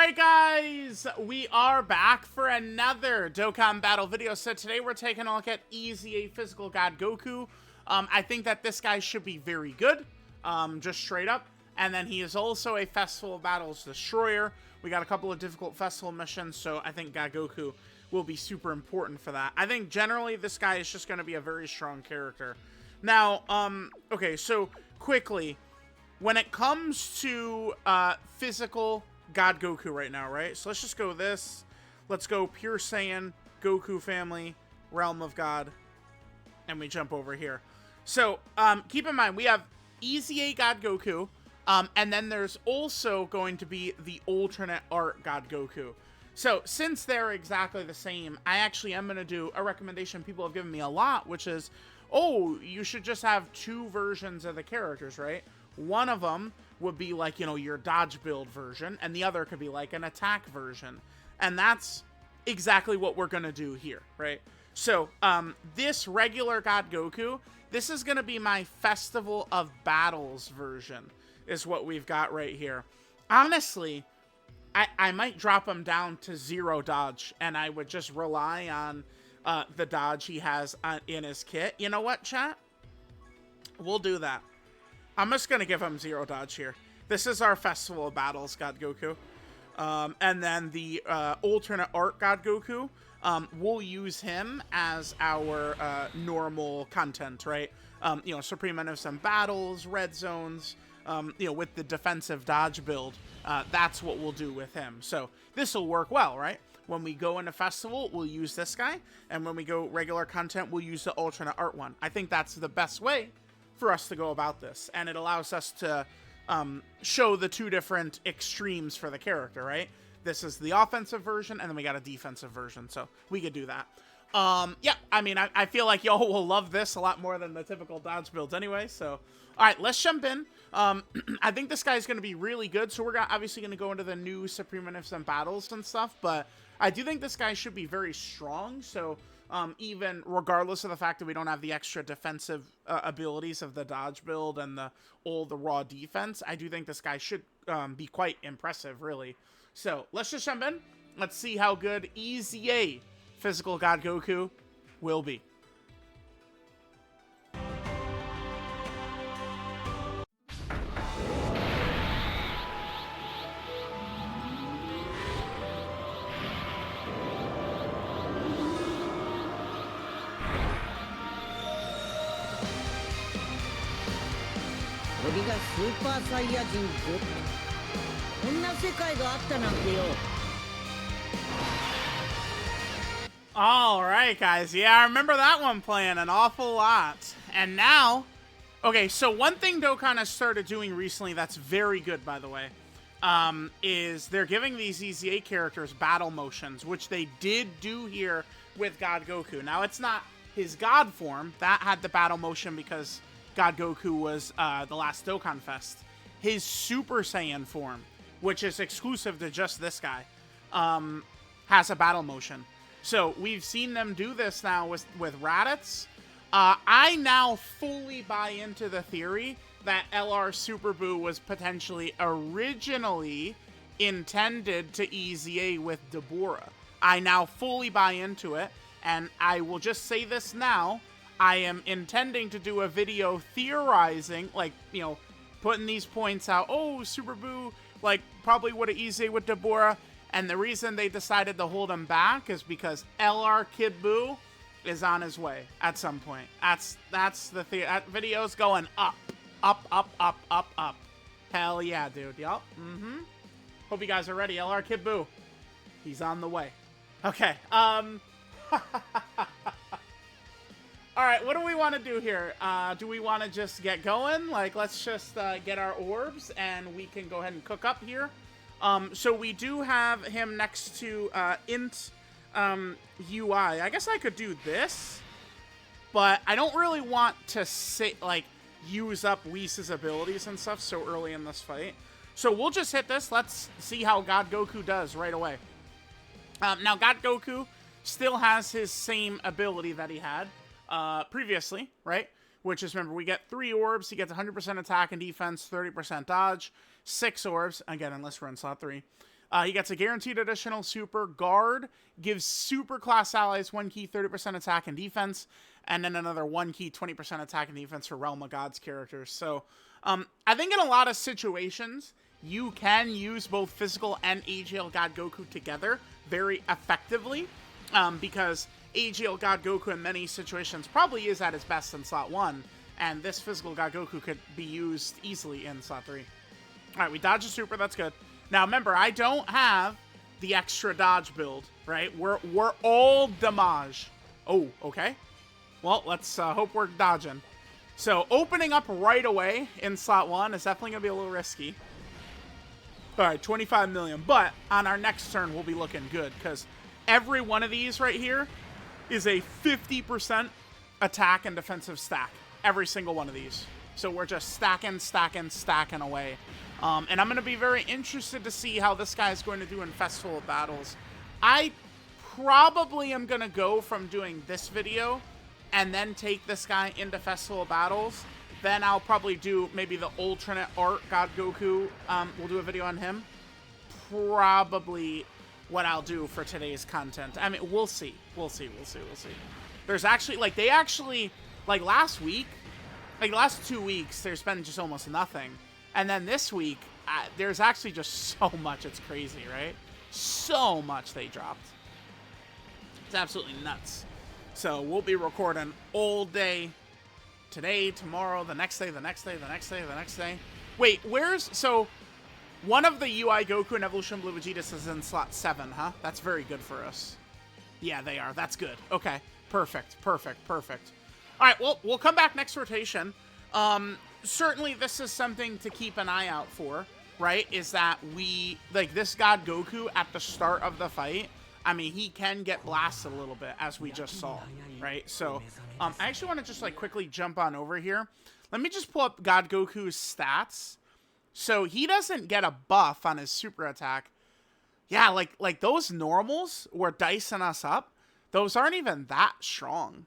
Alright guys, we are back for another Dokkan battle video. So today we're taking a look at EZA Physical God Goku. I think that this guy should be very good, just straight up. And then he is also a Festival of Battles Destroyer. We got a couple of difficult festival missions, so I think God Goku will be super important for that. I think generally this guy is just going to be a very strong character. Now, okay, so quickly, when it comes to physical God Goku right now, right? So let's just go this. Let's go Pure Saiyan, Goku family, Realm of God, and we jump over here. So keep in mind, we have EZA God Goku, and then there's also going to be the alternate art God Goku. So since they're exactly the same, I actually am going to do a recommendation people have given me a lot, which is, oh, you should just have two versions of the characters, right? One of them would be like, you know, your dodge build version, and the other could be like an attack version. And that's exactly what we're going to do here, right? So, this regular God Goku, this is going to be my Festival of Battles version, is what we've got right here. Honestly, I might drop him down to 0 dodge, and I would just rely on the dodge he has in his kit. You know what, chat? We'll do that. I'm just going to give him 0 dodge here. This is our Festival of Battles God Goku. And then the alternate art God Goku, we'll use him as our normal content, right? You know, Supreme Innocent Battles, Red Zones, you know, with the defensive dodge build. That's what we'll do with him. So this will work well, right? When we go into Festival, we'll use this guy. And when we go regular content, we'll use the alternate art one. I think that's the best way for us to go about this, and it allows us to show the two different extremes for the character, right? This is the offensive version, and then we got a defensive version, so we could do that. Yeah, I mean, I feel like y'all will love this a lot more than the typical dodge builds anyway, so all right, let's jump in. I think this guy's going to be really good, so we're obviously going to go into the new Supreme Innocent Battles and stuff, but I do think this guy should be very strong, so even regardless of the fact that we don't have the extra defensive abilities of the dodge build and all the raw defense, I do think this guy should be quite impressive, really. So let's just jump in. Let's see how good EZA Physical God Goku will be. Alright guys, yeah, I remember that one playing an awful lot. And now, okay, so one thing Dokkan has started doing recently that's very good, by the way, is they're giving these EZA characters battle motions, which they did do here with God Goku. Now, it's not his God form. That had the battle motion because God Goku was the last Dokkan Fest. His Super Saiyan form, which is exclusive to just this guy, has a battle motion. So we've seen them do this now with Raditz. I now fully buy into the theory that LR Super Buu was potentially originally intended to EZA with Deborah. I now fully buy into it, and I will just say this now. I am intending to do a video theorizing, like, you know, putting these points out. Oh, Super Buu, like, probably would have EZA with Deborah. And the reason they decided to hold him back is because LR Kid Buu is on his way at some point. That's the theory. That video's going up. Up, up, up, up, up. Hell yeah, dude. Yup. Mm-hmm. Hope you guys are ready. LR Kid Buu. He's on the way. Okay. Alright, what do we want to do here? Do we want to just get going? Like, let's just get our orbs, and we can go ahead and cook up here. So we do have him next to int UI. I guess I could do this, but I don't really want to say, like, use up Whis' abilities and stuff so early in this fight. So we'll just hit this. Let's see how God Goku does right away. Now, God Goku still has his same ability that he had previously, right? which is, remember, we get 3 orbs. He gets 100% attack and defense, 30% dodge, 6 orbs, again, unless we're in slot 3. He gets a guaranteed additional super guard, gives super class allies 1 key, 30% attack and defense, and then another 1 key, 20% attack and defense for Realm of Gods characters. So, I think in a lot of situations, you can use both physical and AGL God Goku together very effectively, because AGL God Goku in many situations probably is at its best in slot 1, and this physical God Goku could be used easily in slot 3. Alright, we dodge a super, that's good. Now remember, I don't have the extra dodge build, right? We're all damage. Oh, okay. Well, let's hope we're dodging. So, opening up right away in slot 1 is definitely going to be a little risky. Alright, 25 million. But on our next turn, we'll be looking good, because every one of these right here is a 50% attack and defensive stack. Every single one of these. So we're just stacking away. And I'm going to be very interested to see how this guy is going to do in Festival of Battles. I probably am going to go from doing this video and then take this guy into Festival of Battles. Then I'll probably do maybe the alternate art God Goku. We'll do a video on him. Probably what I'll do for today's content. I mean, we'll see. We'll see. There's actually, like last week, like the last 2 weeks, there's been just almost nothing. And then this week, there's actually just so much. It's crazy, right? So much they dropped. It's absolutely nuts. So we'll be recording all day. Today, tomorrow, the next day, the next day, the next day, the next day. Wait, so one of the UI Goku and Evolution Blue Vegeta is in slot 7, huh? That's very good for us. Yeah, they are. That's good. Okay. Perfect. All right, well, we'll come back next rotation. Certainly this is something to keep an eye out for, right? Is that this God Goku at the start of the fight, I mean, he can get blasted a little bit, as we just saw, right? So, I actually want to just, quickly jump on over here. Let me just pull up God Goku's stats. So, he doesn't get a buff on his super attack. Yeah, like those normals were dicing us up. Those aren't even that strong.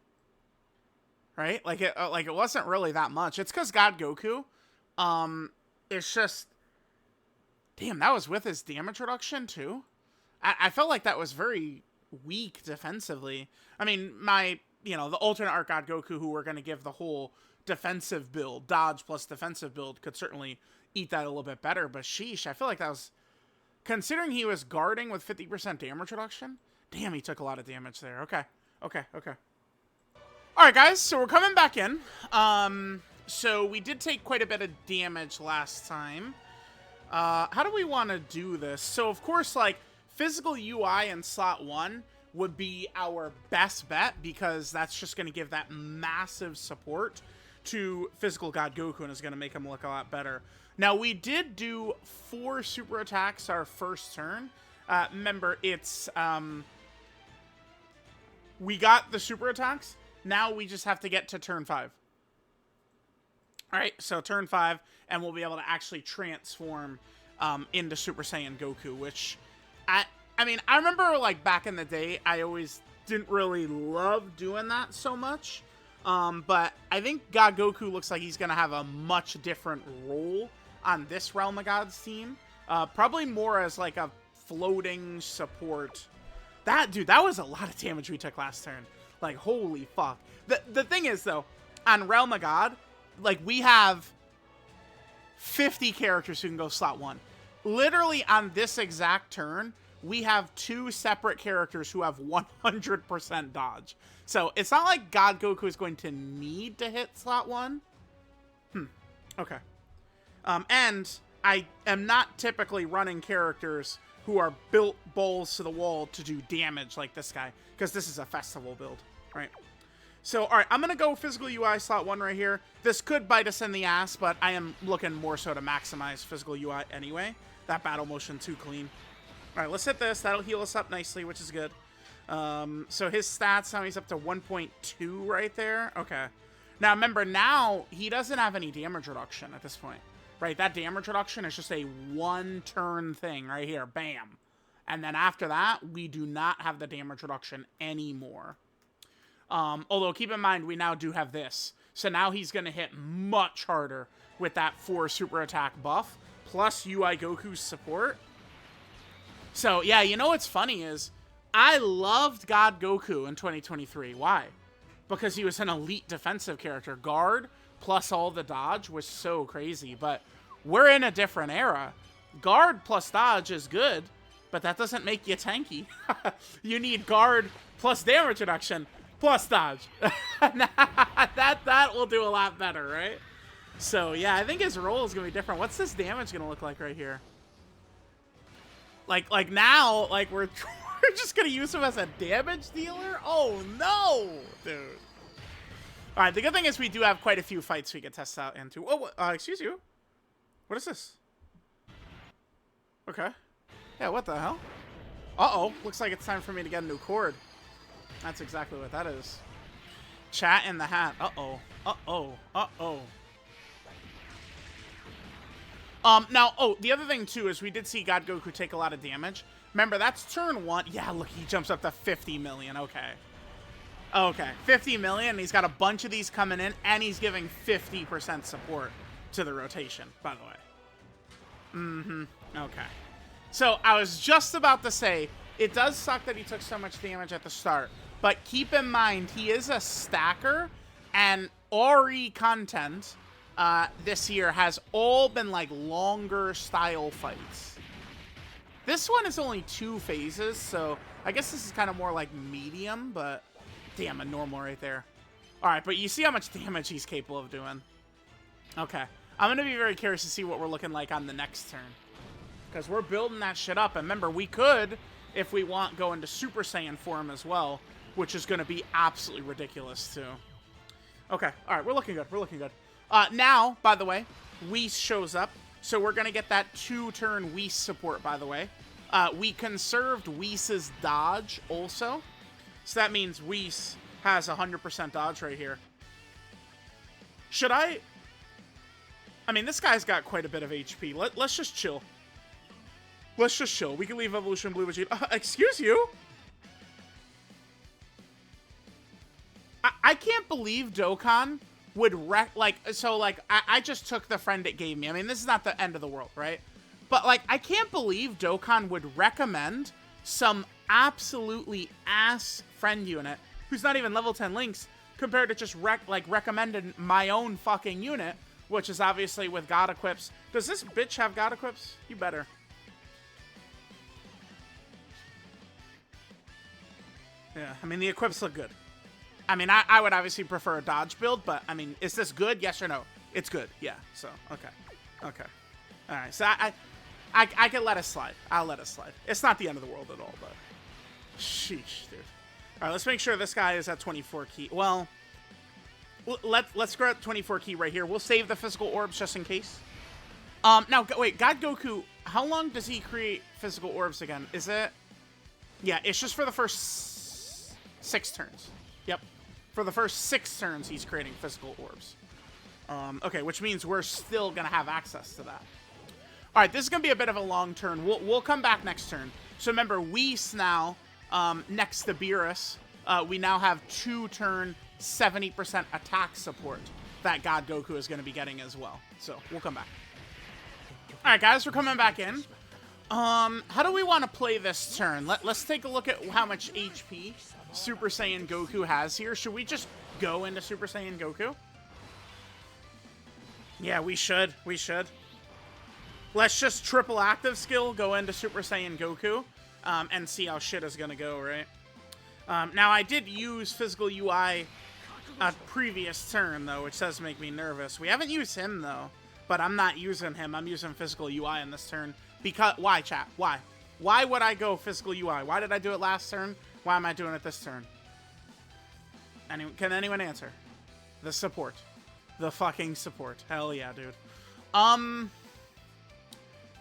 Right? Like it wasn't really that much. It's because God Goku, it's just, damn, that was with his damage reduction too. I felt like that was very weak defensively. I mean, the alternate art God Goku, who we're going to give the whole defensive build, dodge plus defensive build, could certainly eat that a little bit better. But sheesh, I feel like that was, considering he was guarding with 50% damage reduction, damn, he took a lot of damage there. Okay. Alright guys, so we're coming back in. So we did take quite a bit of damage last time. How do we want to do this? So of course, physical UI in slot 1 would be our best bet, because that's just going to give that massive support to physical God Goku and is going to make him look a lot better. Now we did do 4 super attacks our first turn. Remember, it's, we got the super attacks. Now we just have to get to turn 5. Alright, so turn 5, and we'll be able to actually transform into Super Saiyan Goku, which, I mean, I remember, back in the day, I always didn't really love doing that so much, but I think God Goku looks like he's going to have a much different role on this Realm of Gods team. Probably more as, a floating support. That was a lot of damage we took last turn. Holy fuck. The thing is, though, on Realm of God, we have 50 characters who can go slot 1. Literally, on this exact turn, we have 2 separate characters who have 100% dodge. So, it's not like God Goku is going to need to hit slot 1. Okay. And I am not typically running characters who are built balls to the wall to do damage like this guy, because this is a festival build, right? So, all right, I'm going to go physical UI slot 1 right here. This could bite us in the ass, but I am looking more so to maximize physical UI anyway. That battle motion too clean. All right, let's hit this. That'll heal us up nicely, which is good. So his stats, now he's up to 1.2 right there. Okay. Now, remember, now he doesn't have any damage reduction at this point. Right, that damage reduction is just a 1-turn thing right here. Bam. And then after that, we do not have the damage reduction anymore. Although, keep in mind, we now do have this. So now he's going to hit much harder with that 4 super attack buff, plus UI Goku's support. So, yeah, you know what's funny is, I loved God Goku in 2023. Why? Because he was an elite defensive character. Guard plus all the dodge was so crazy. But we're in a different era. Guard plus dodge is good, but that doesn't make you tanky. You need guard plus damage reduction plus dodge. that will do a lot better, right? So, yeah, I think his role is going to be different. What's this damage going to look like right here? Like now, like, we're just going to use him as a damage dealer? Oh, no, dude. All right, the good thing is we do have quite a few fights we can test out into. Oh, excuse you. What is this? Okay. Yeah, what the hell? Uh-oh. Looks like it's time for me to get a new cord. That's exactly what that is. Chat in the hat. Uh-oh. Uh-oh. Uh-oh. Now, the other thing, too, is we did see God Goku take a lot of damage. Remember, that's turn 1. Yeah, look, he jumps up to 50 million. Okay. Okay, 50 million. He's got a bunch of these coming in, and he's giving 50% support to the rotation, by the way. Mm-hmm. Okay. So, I was just about to say, it does suck that he took so much damage at the start, but keep in mind, he is a stacker, and RE content this year has all been, like, longer style fights. This one is only 2 phases, so I guess this is kind of more like medium, but damn, a normal right there. All right, but you see how much damage he's capable of doing. Okay. I'm going to be very curious to see what we're looking like on the next turn, because we're building that shit up. And remember, we could, if we want, go into Super Saiyan form as well, which is going to be absolutely ridiculous, too. Okay. All right, we're looking good. We're looking good. Now, by the way, Whis shows up. So we're going to get that 2-turn Whis support, by the way. We conserved Whis' dodge also. So that means Whis has 100% dodge right here. Should I... I mean, this guy's got quite a bit of HP. Let's just chill. Let's just chill. We can leave Evolution Blue Vegeta. Excuse you? I can't believe Dokkan would I just took the friend it gave me. I mean, this is not the end of the world, right? But, like, I can't believe Dokkan would recommend some absolutely ass friend unit who's not even level 10 links compared to just, recommending my own fucking unit, which is obviously with God equips. Does this bitch have God equips? You better. Yeah, I mean, the equips look good. I mean, I would obviously prefer a dodge build, but, I mean, is this good? Yes or no? It's good. Yeah, so, okay. Okay. All right, so I can let it slide. I'll let it slide. It's not the end of the world at all, but... Sheesh, dude. All right, let's make sure this guy is at 24 key. Well, let's go at 24 key right here. We'll save the physical orbs just in case. Now, wait, God Goku, how long does he create physical orbs again? Is it... Yeah, it's just for the first 6 turns. Yep. For the first 6 turns, he's creating physical orbs. Okay, which means we're still going to have access to that. All right, this is going to be a bit of a long turn. We'll come back next turn. So remember, Whis now, next to Beerus, we now have 2-turn 70% attack support that God Goku is going to be getting as well. So we'll come back. All right, guys, we're coming back in. How do we want to play this turn? Let's take a look at how much HP Super Saiyan Goku has here. Should we just go into Super Saiyan Goku? Yeah, we should. We should. Let's just triple active skill, go into Super Saiyan Goku, and see how shit is going to go, right? Now, I did use Physical UI a previous turn, though, which does make me nervous. We haven't used him, though, but I'm not using him. I'm using Physical UI in this turn. Because, why, chat? Why? Why would I go Physical UI? Why did I do it last turn? Why am I doing it this turn? Can anyone answer? The support. The fucking support. Hell yeah, dude.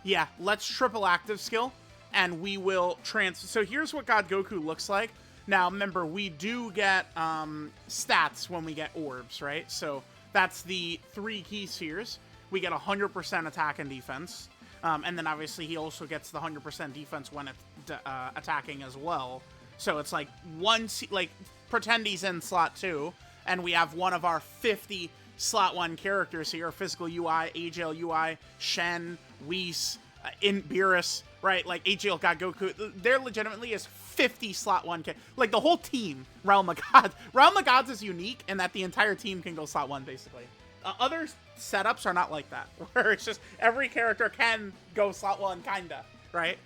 Yeah, let's triple active skill, and we will So here's what God Goku looks like. Now, remember, we do get stats when we get orbs, right? So that's the 3 key spheres. We get 100% attack and defense. And then, obviously, he also gets the 100% defense when attacking as well. So it's like pretend he's in slot 2, and we have one of our 50 slot 1 characters here: Physical UI, AGL UI, Shen, Whis, Beerus, right? Like AGL God Goku. There legitimately is 50 slot 1 like the whole team. Realm of Gods. Realm of Gods is unique in that the entire team can go slot 1 basically. Other setups are not like that, where it's just every character can go slot 1 kinda, right?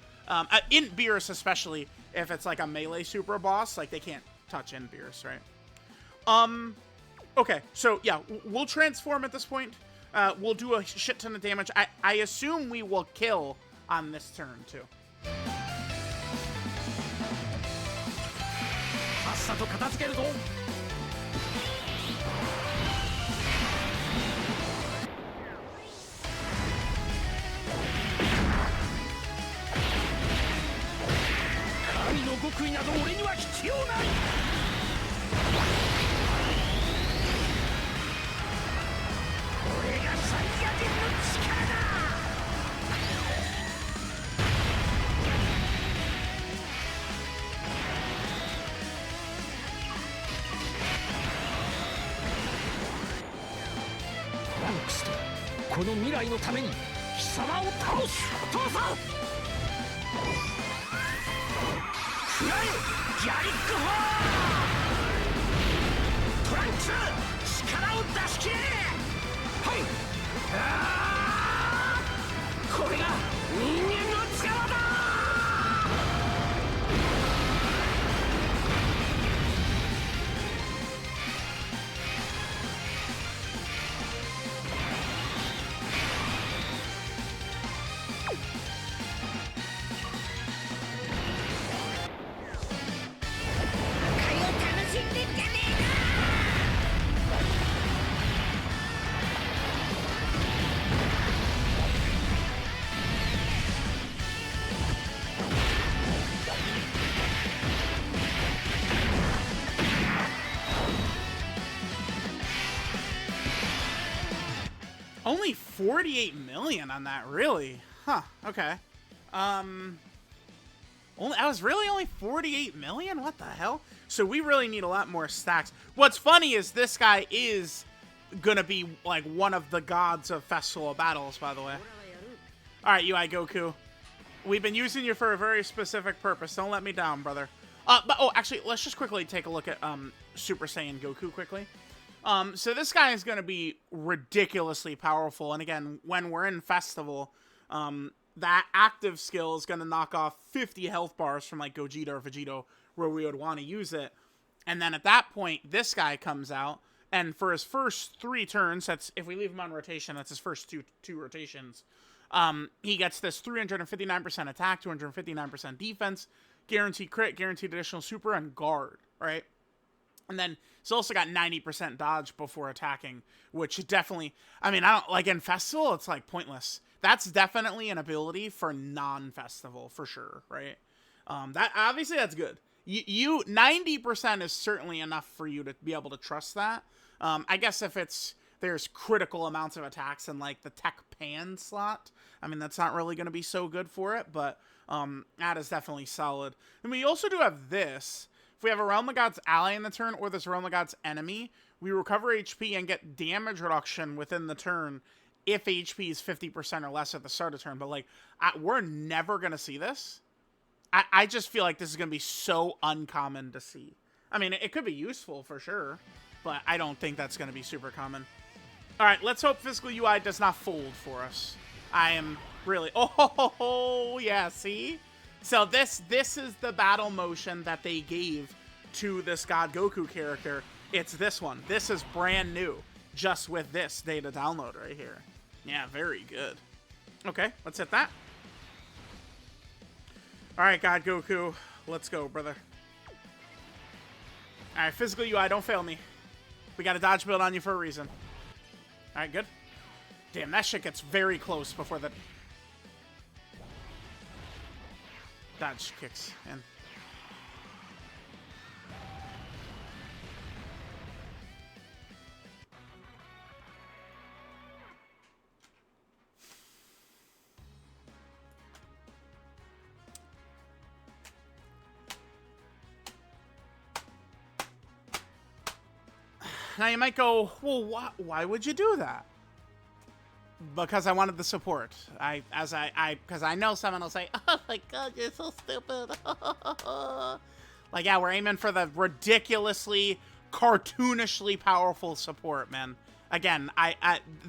In Beerus especially, if it's like a melee super boss, like they can't touch in Beerus, right? Okay, so yeah, we'll transform at this point. We'll do a shit ton of damage. I assume we will kill on this turn too. Only 48 million on that, really? Huh, okay. I was really only 48 million? What the hell? So we really need a lot more stacks. What's funny is this guy is gonna be like one of the gods of Festival of Battles, by the way. Alright, UI Goku. We've been using you for a very specific purpose. Don't let me down, brother. Oh, actually, let's just quickly take a look at Super Saiyan Goku quickly. So this guy is going to be ridiculously powerful. And again, when we're in Festival, that active skill is going to knock off 50 health bars from like Gogeta or Vegeta where we would want to use it. And then at that point, this guy comes out. And for his first 3 turns, that's if we leave him on rotation, that's his first two rotations. He gets this 359% attack, 259% defense, guaranteed crit, guaranteed additional super, and guard, right? And then he's also got 90% dodge before attacking, which definitely, I mean, I don't, like in Festival, it's like pointless. That's definitely an ability for non-Festival, for sure, right? That obviously that's good. 90% is certainly enough for you to be able to trust that. I guess if there's critical amounts of attacks in like the Tech Pan slot, I mean, that's not really going to be so good for it, but that is definitely solid. And we also do have this. If we have a Realm of Gods ally in the turn or this Realm of Gods enemy, we recover HP and get damage reduction within the turn if HP is 50% or less at the start of turn. But like, we're never going to see this. I just feel like this is going to be so uncommon to see. I mean, it could be useful for sure, but I don't think that's going to be super common. All right, let's hope Physical UI does not fold for us. I am really... Oh, yeah, see? So this is the battle motion that they gave to this God Goku character. It's this one. This is brand new, just with this data download right here. Yeah, very good. Okay, let's hit that. All right, God Goku, let's go, brother. All right, Physical UI, don't fail me. We got a dodge build on you for a reason. All right, good. Damn, that shit gets very close before the dodge kicks in. Now you might go, well, why would you do that? Because I wanted the support. Because I know someone will say, oh my god, you're so stupid. Like, yeah, we're aiming for the ridiculously, cartoonishly powerful support, man. Again,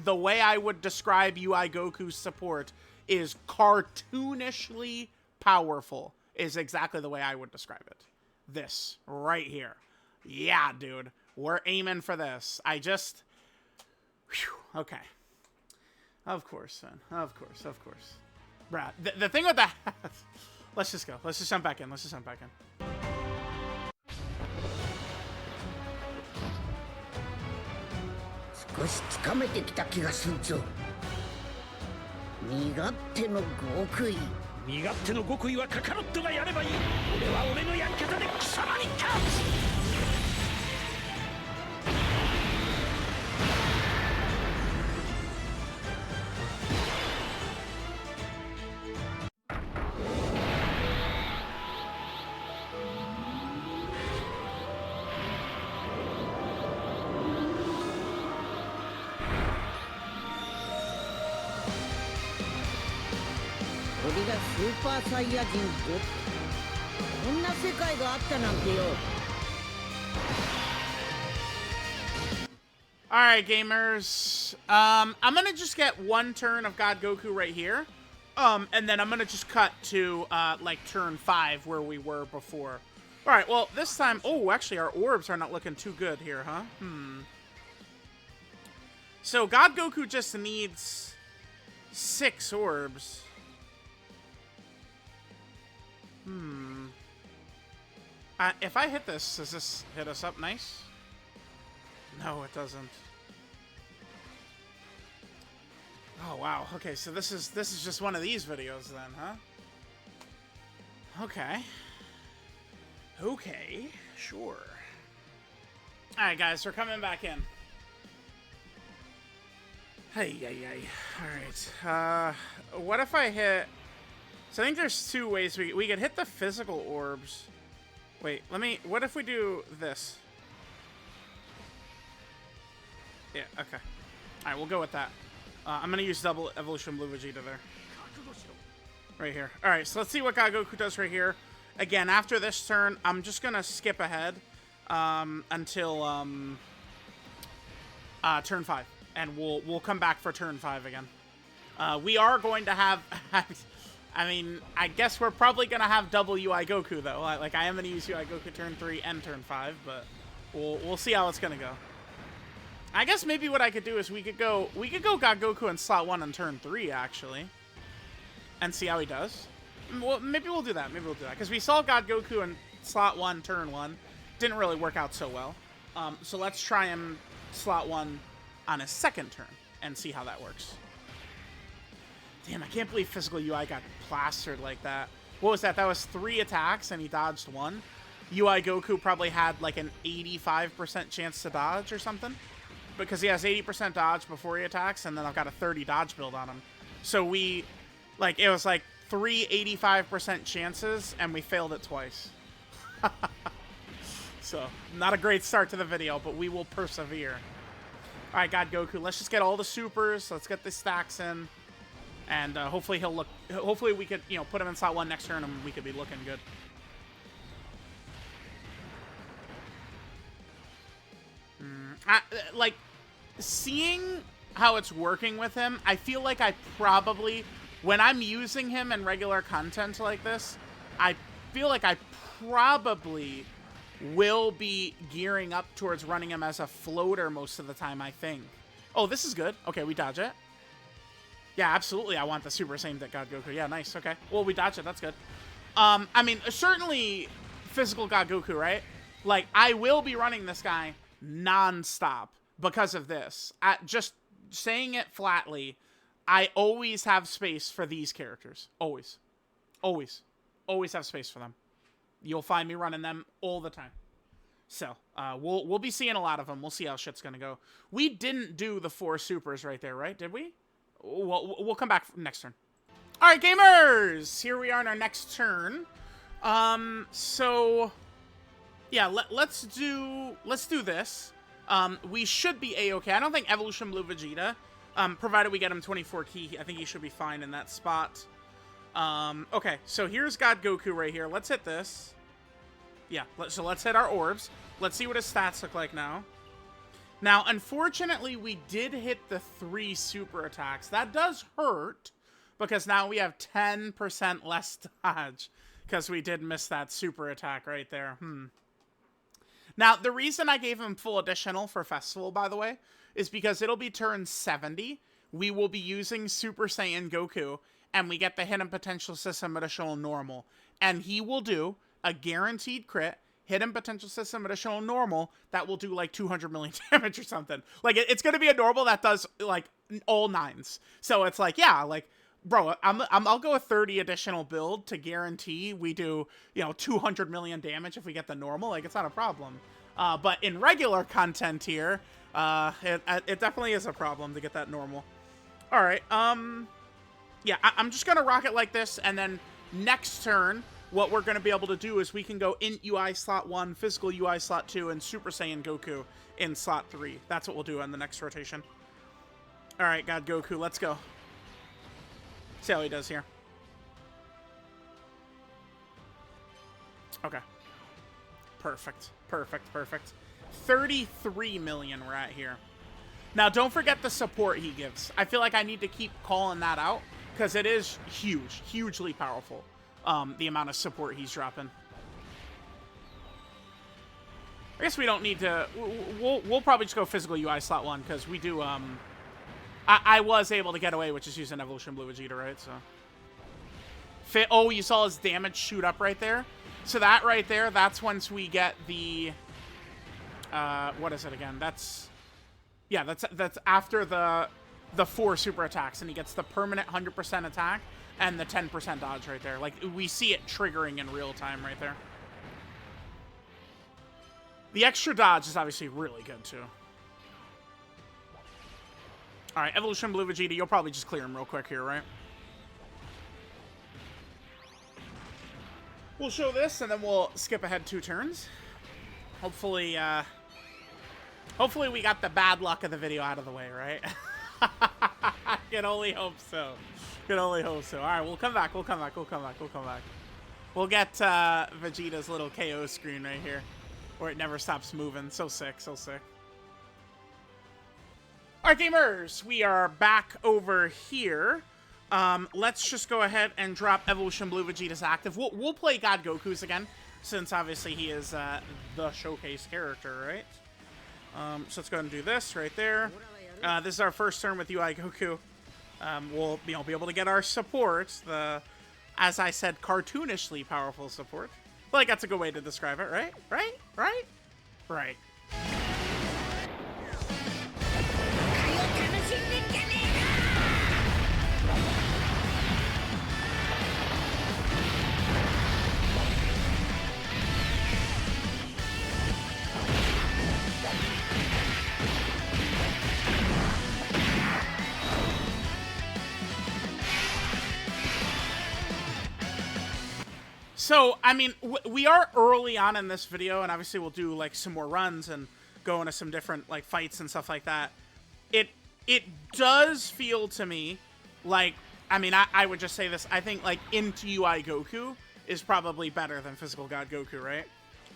the way I would describe UI Goku's support is cartoonishly powerful, is exactly the way I would describe it. This, right here. Yeah, dude. We're aiming for this. Whew, okay. Of course, son. Of course. Bruh, the thing with that... Let's just go. Let's just jump back in.少しつかめてきた気がするぞ。身勝手の極意。身勝手の極意はカカロットがやればいい。俺は俺のやり方で貴様に勝つ。これがスーパーサイヤ人5。こんな世界があったなんてよ。Alright, gamers. I'm gonna just get one turn of God Goku right here. And then I'm gonna just cut to, like, turn 5 where we were before. Alright, well, this time... Oh, actually, our orbs are not looking too good here, huh? So, God Goku just needs 6 orbs. If I hit this, does this hit us up nice? No, it doesn't. Oh wow. Okay, so this is just one of these videos then, huh? Okay. Okay, sure. Alright guys, we're coming back in. Hey. Alright. What if I hit... So I think there's 2 ways we could hit the physical orbs. Wait, what if we do this? Yeah, okay. Alright, we'll go with that. I'm gonna use double evolution blue Vegeta there. Right here. Alright, so let's see what God Goku does right here. Again, after this turn, I'm just gonna skip ahead until turn 5. And we'll come back for turn 5 again. We are going to have... I mean, I guess we're probably going to have double UI Goku, though. Like, I am going to use UI Goku turn 3 and turn 5, but we'll see how it's going to go. I guess maybe what I could do is we could go God Goku in slot 1 on turn 3, actually. And see how he does. Well, maybe we'll do that. Because we saw God Goku in slot 1, turn 1. Didn't really work out so well. So let's try him slot 1 on his second turn and see how that works. Damn, I can't believe physical UI got plastered like that. What was that? That was 3 attacks and he dodged 1. UI Goku probably had like an 85% chance to dodge or something. Because he has 80% dodge before he attacks, and then I've got a 30 dodge build on him. So it was like 3 85% chances, and we failed it twice. So, not a great start to the video, but we will persevere. Alright, God Goku, let's just get all the supers. Let's get the stacks in. And hopefully hopefully we could, put him in slot 1 next turn and we could be looking good. Like, seeing how it's working with him, I feel like I probably, when I'm using him in regular content like this, I feel like I probably will be gearing up towards running him as a floater most of the time, I think. Oh, this is good. Okay, we dodge it. Yeah, absolutely. I want the Super Saiyan that God Goku. Yeah, nice. Okay. Well, we dodged it. That's good. I mean, certainly physical God Goku, right? Like, I will be running this guy non-stop because of this. Just saying it flatly, I always have space for these characters. Always. Always. Always have space for them. You'll find me running them all the time. So, we'll be seeing a lot of them. We'll see how shit's gonna go. We didn't do the 4 supers right there, right? Did we? We'll come back next turn. All right, gamers, here we are in our next turn. So yeah, let's do this. we should be A-okay. I don't think Evolution Blue Vegeta, provided we get him 24 key, I think he should be fine in that spot. Okay, so here's God Goku right here. Let's hit this. Yeah, so let's hit our orbs. Let's see what his stats look like now. Now, unfortunately, we did hit the 3 super attacks. That does hurt, because now we have 10% less dodge, because we did miss that super attack right there. Now, the reason I gave him full additional for Festival, by the way, is because it'll be turn 70. We will be using Super Saiyan Goku, and we get the Hidden Potential System Additional Normal. And he will do a guaranteed crit, Hidden Potential System Additional Normal, that will do like 200 million damage or something. Like, it's going to be a normal that does, like, all 9s. So it's like, yeah, like, bro, I'll go a 30 additional build to guarantee we do, 200 million damage if we get the normal. Like, it's not a problem. But in regular content here, it definitely is a problem to get that normal. All right, yeah, I'm just going to rock it like this, and then next turn, what we're going to be able to do is we can go Int UI slot 1, Physical UI slot 2, and Super Saiyan Goku in slot 3. That's what we'll do on the next rotation. All right, God Goku, let's go. See how he does here. Okay. Perfect. Perfect. Perfect. 33 million we're at here. Now, don't forget the support he gives. I feel like I need to keep calling that out, because it is huge. Hugely powerful. The amount of support he's dropping. I guess we don't need to... We'll probably just go Physical UI slot 1, because we do... I was able to get away with just using Evolution Blue Vegeta, right? So, oh, you saw his damage shoot up right there. So that right there, that's once we get the, what is it again? That's after the 4 super attacks, and he gets the permanent 100% attack and the 10% dodge right there. Like, we see it triggering in real time right there. The extra dodge is obviously really good too. All right, Evolution Blue Vegeta, you'll probably just clear him real quick here, right? We'll show this, and then we'll skip ahead 2 turns. Hopefully, hopefully we got the bad luck of the video out of the way, right? Can only hope so. Can only hope so. All right, we'll come back. We'll come back. We'll come back. We'll come back. We'll get Vegeta's little KO screen right here, where it never stops moving. So sick. So sick. Alright, gamers, we are back over here. Let's just go ahead and drop Evolution Blue Vegeta's active. We'll play God Goku's again, since obviously he is the showcase character, right? So let's go ahead and do this right there. This is our first turn with UI Goku. We'll be able to get our support, the, as I said, cartoonishly powerful support. I feel like that's a good way to describe it, right? Right? Right? Right. So, I mean, we are early on in this video, and obviously we'll do, like, some more runs and go into some different, like, fights and stuff like that. It does feel to me like, I mean, I would just say this, I think, like, Into UI Goku is probably better than Physical God Goku, right?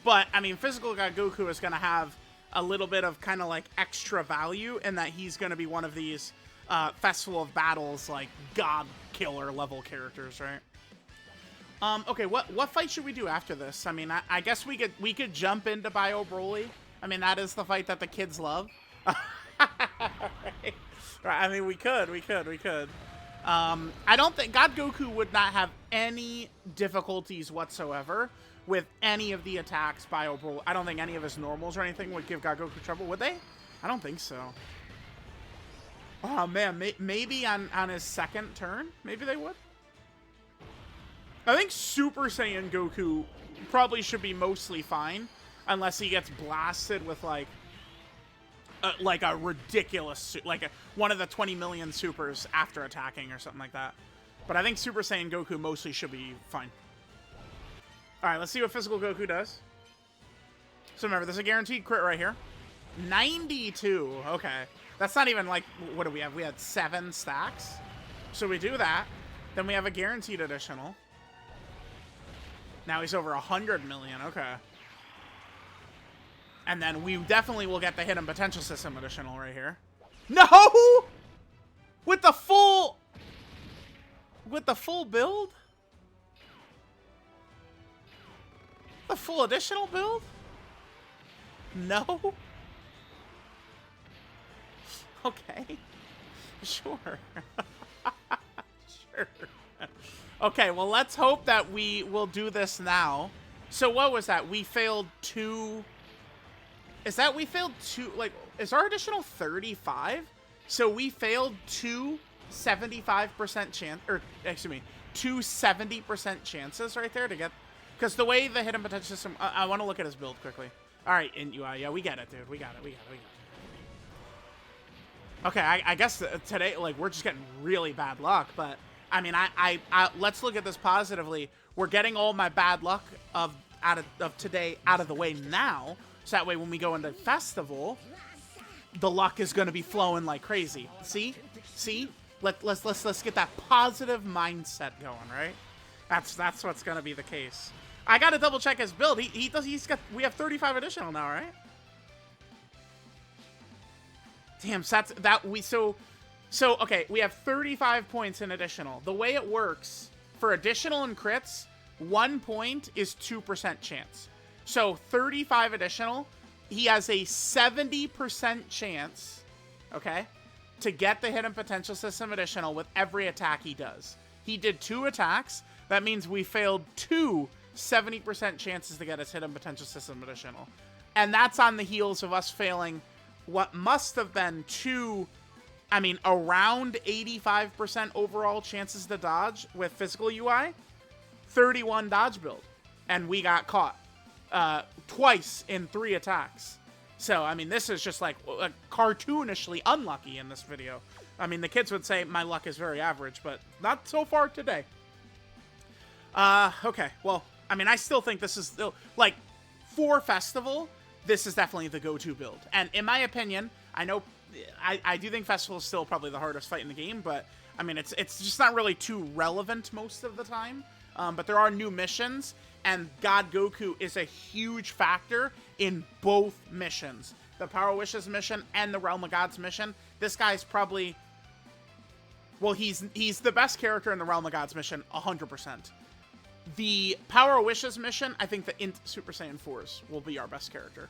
But, I mean, Physical God Goku is going to have a little bit of kind of, like, extra value in that he's going to be one of these Festival of Battles, like, God Killer level characters, right? Okay, what fight should we do after this? I mean, I guess we could jump into Bio Broly. I mean, that is the fight that the kids love. Right. I mean, we could. I don't think God Goku would not have any difficulties whatsoever with any of the attacks Bio Broly. I don't think any of his normals or anything would give God Goku trouble, would they? I don't think so. Oh man, maybe on his second turn, maybe they would. I think Super Saiyan Goku probably should be mostly fine, unless he gets blasted with like a ridiculous, like one of the 20 million supers after attacking or something like that. But I think Super Saiyan Goku mostly should be fine. All right, let's see what Physical Goku does. So remember, there's a guaranteed crit right here. 92. Okay. That's not even like, what do we have? We had 7 stacks. So we do that. Then we have a guaranteed additional. Now he's over 100 million. Okay. And then we definitely will get the hidden potential system additional right here. No! With the full build? The full additional build? No? Okay. Sure. Sure. Okay, well, let's hope that we will do this now. So what was that? We failed 2... Is that we failed 2... Like, is our additional 35? So we failed 2 75% chance... Or, excuse me, 2 70% chances right there to get... Because the way the hidden potential system... I want to look at his build quickly. All right, in UI. Yeah, we get it, dude. We got it. Okay, I guess today, like, we're just getting really bad luck, but... I mean, I let's look at this positively. We're getting all my bad luck of today out of the way now, so that way when we go into festival, the luck is going to be flowing like crazy. See? Let's get that positive mindset going, right? That's what's going to be the case. I got to double check his build. We have 35 additional now, right? Damn, So, okay, we have 35 points in additional. The way it works, for additional and crits, 1 point is 2% chance. So, 35 additional, he has a 70% chance, okay, to get the hidden potential system additional with every attack he does. He did 2 attacks. That means we failed 2 70% chances to get his hidden potential system additional. And that's on the heels of us failing what must have been 2... I mean, around 85% overall chances to dodge with physical UI, 31 dodge build. And we got caught twice in 3 attacks. So, I mean, this is just like cartoonishly unlucky in this video. I mean, the kids would say my luck is very average, but not so far today. Okay, well, I mean, I still think this is still, like, for Festival, this is definitely the go-to build. And in my opinion, I know... I do think Festival is still probably the hardest fight in the game, but I mean, it's just not really too relevant most of the time. But there are new missions, and God Goku is a huge factor in both missions. The Power Wishes mission and the Realm of Gods mission. This guy's probably... Well, he's the best character in the Realm of Gods mission, 100%. The Power Wishes mission, I think the Super Saiyan 4s will be our best character.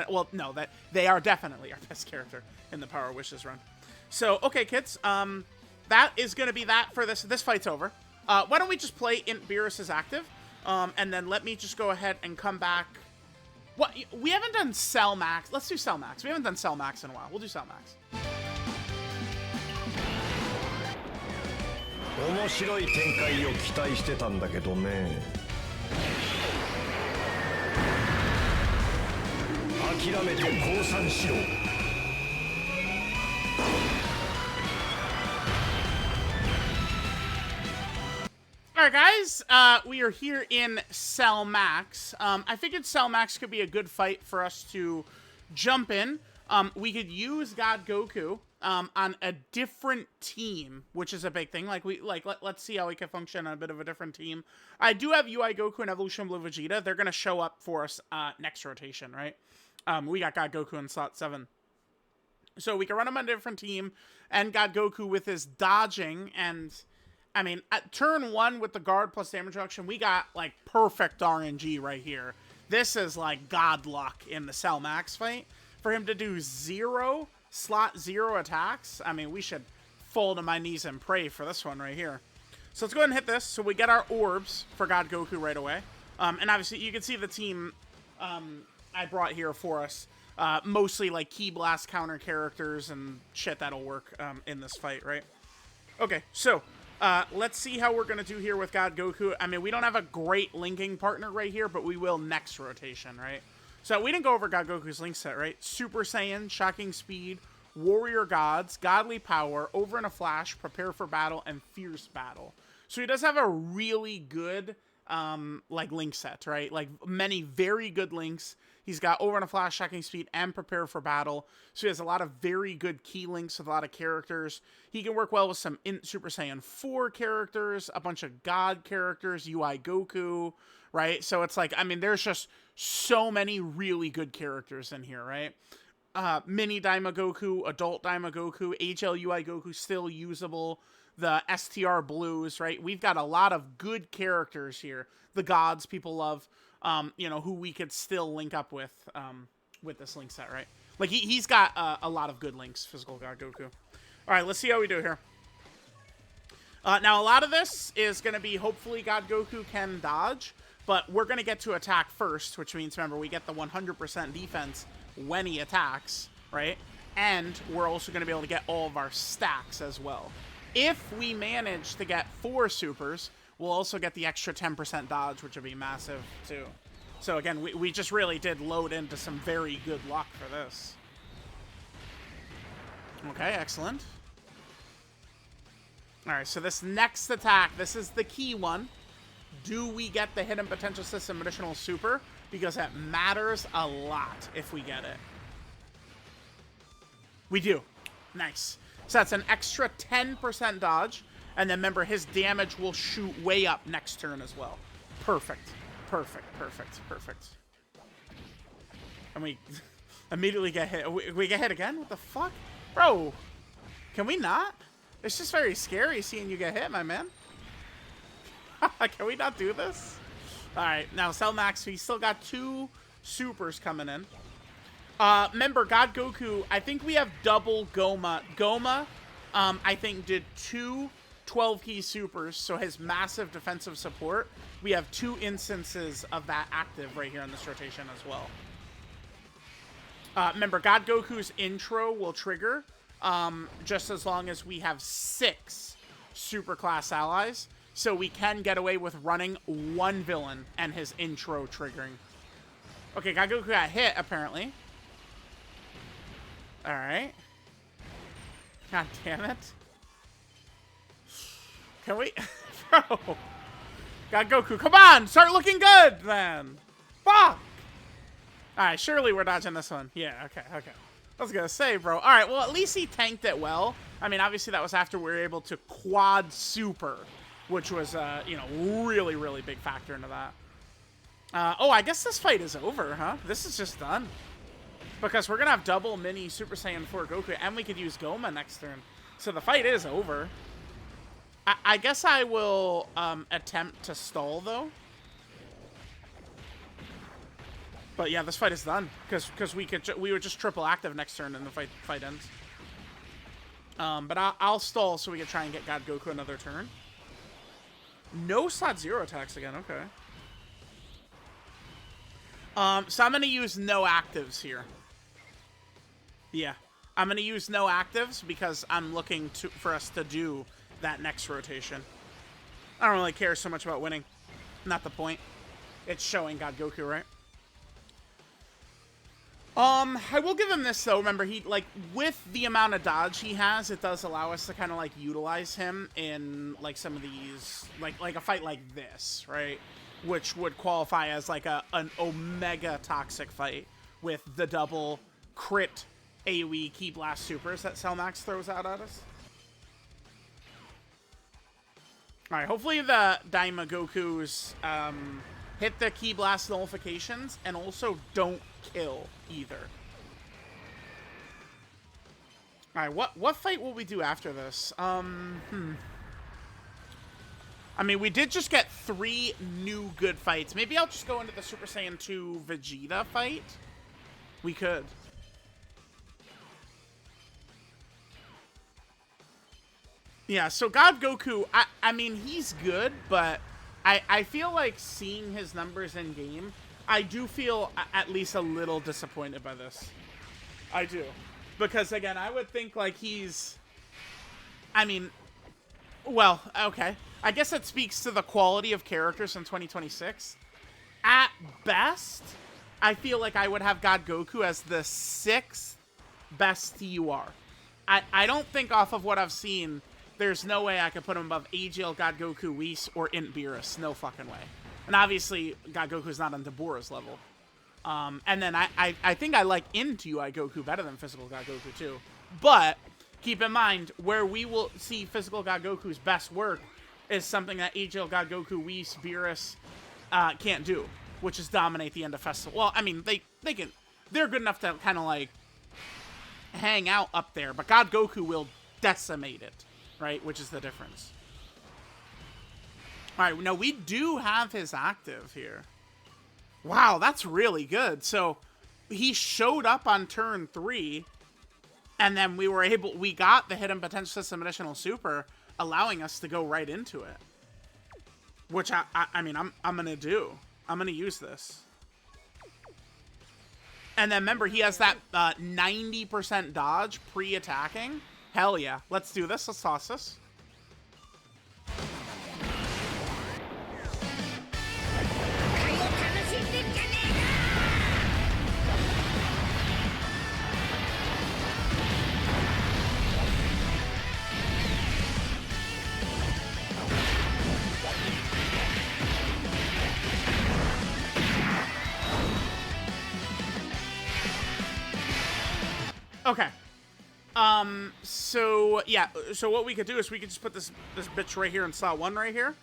Well, no, they are definitely our best character in the Power Wishes run. So, okay, kids, that is going to be that for this. This fight's over. Why don't we just play Int Beerus is active, and then let me just go ahead and come back. What? We haven't done Cell Max. Let's do Cell Max. We haven't done Cell Max in a while. We'll do Cell Max. 面白い展開を期待してたんだけどね。諦めて降参しろ。Alright guys, we are here in Cell Max. I figured Cell Max could be a good fight for us to jump in. We could use God Goku on a different team, which is a big thing. Let's see how we can function on a bit of a different team. I do have UI Goku and Evolution Blue Vegeta. They're gonna show up for us next rotation, right? We got God Goku in slot 7. So we can run him on a different team, and God Goku with his dodging, and I mean, at turn 1 with the guard plus damage reduction, we got like perfect RNG right here. This is like god luck in the Cell Max fight. For him to do slot 0 attacks, I mean, we should fall to my knees and pray for this one right here. So let's go ahead and hit this. So we get our orbs for God Goku right away. And obviously, you can see the team I brought here for us. Mostly like Ki Blast counter characters and shit that'll work in this fight, right? Okay, so let's see how we're going to do here with God Goku. I mean, we don't have a great linking partner right here, but we will next rotation, right? So we didn't go over God Goku's link set, right? Super Saiyan, Shocking Speed, Warrior Gods, Godly Power, Over in a Flash, Prepare for Battle, and Fierce Battle. So he does have a really good like link set, right? Like many very good links. He's got over and a flash, checking speed, and prepare for battle. So he has a lot of very good key links with a lot of characters. He can work well with some Super Saiyan 4 characters, a bunch of God characters, UI Goku, right? So it's like, I mean, there's just so many really good characters in here, right? Mini Daima Goku, Adult Daima Goku, HLUI Goku still usable. The STR Blues, right? We've got a lot of good characters here. The gods people love, you know, who we could still link up with this link set, right? Like, he's got a lot of good links, Physical God Goku. All right, let's see how we do here. Now, a lot of this is going to be, hopefully, God Goku can dodge, but we're going to get to attack first, which means, remember, we get the 100% defense when he attacks, right? And we're also going to be able to get all of our stacks as well. If we manage to get 4 supers, we'll also get the extra 10% dodge, which would be massive, too. So, again, we just really did load into some very good luck for this. Okay, excellent. Alright, so this next attack, this is the key one. Do we get the Hidden Potential System additional super? Because that matters a lot if we get it. We do. Nice. So that's an extra 10% dodge. And then remember, his damage will shoot way up next turn as well. Perfect. Perfect, perfect, perfect. And we immediately get hit. We get hit again? What the fuck? Bro, can we not? It's just very scary seeing you get hit, my man. Can we not do this? Alright, now Cell Max, we still got 2 supers coming in. Remember, God Goku, I think we have double Goma. Goma, I think, did 2 12-key supers, so his massive defensive support. We have 2 instances of that active right here in this rotation as well. Remember, God Goku's intro will trigger just as long as we have 6 super class allies, so we can get away with running 1 villain and his intro triggering. Okay, God Goku got hit, apparently. Alright. God damn it. Can we... Bro. God Goku, come on! Start looking good, then! Fuck! Alright, surely we're dodging this one. Yeah, okay, okay. I was gonna say, bro. Alright, well, at least he tanked it well. I mean, obviously that was after we were able to quad super, which was, you know, really, really big factor into that. Oh, I guess this fight is over, huh? This is just done. Because we're going to have double mini Super Saiyan 4 Goku, and we could use Goma next turn. So the fight is over. I guess I will attempt to stall, though. But yeah, this fight is done. Because we would just triple active next turn and the fight ends. But I'll stall so we can try and get God Goku another turn. No slot 0 attacks again, okay. So I'm going to use no actives here. Yeah, I'm going to use no actives because I'm looking for us to do that next rotation. I don't really care so much about winning. Not the point. It's showing God Goku, right? I will give him this, though. Remember, he, like, with the amount of dodge he has, it does allow us to kind of, like, utilize him in, like, some of these, like a fight like this, right? Which would qualify as, like, an Omega Toxic fight with the double crit AoE Ki Blast supers that Cellmax throws out at us. Alright, hopefully the Daima Gokus hit the Ki Blast nullifications and also don't kill either. Alright, what fight will we do after this? I mean, we did just get 3 new good fights. Maybe I'll just go into the Super Saiyan 2 Vegeta fight. We could. Yeah, so God Goku, I mean, he's good, but I feel like seeing his numbers in game, I do feel at least a little disappointed by this. I do. Because, again, I would think, like, he's... I mean, well, okay. I guess it speaks to the quality of characters in 2026. At best, I feel like I would have God Goku as the 6th best TUR. I don't think off of what I've seen... There's no way I could put him above AGL, God Goku, Whis, or Int Beerus. No fucking way. And obviously, God Goku's not on Deborah's level. And then I think I like into UI Goku better than Physical God Goku too. But keep in mind, where we will see Physical God Goku's best work is something that AGL God Goku, Whis, Beerus can't do, which is dominate the end of Festival. Well, I mean, they're good enough to kind of like hang out up there, but God Goku will decimate it, right? Which is the difference. All right, now we do have his active here. Wow, that's really good. So he showed up on turn 3, and then we got the Hidden Potential System Additional Super, allowing us to go right into it. Which I mean, I'm gonna do. I'm gonna use this. And then remember, he has that 90% dodge pre-attacking. Hell yeah. Let's do this. Let's toss this. Okay. So yeah, so what we could do is we could just put this bitch right here in slot 1 right here.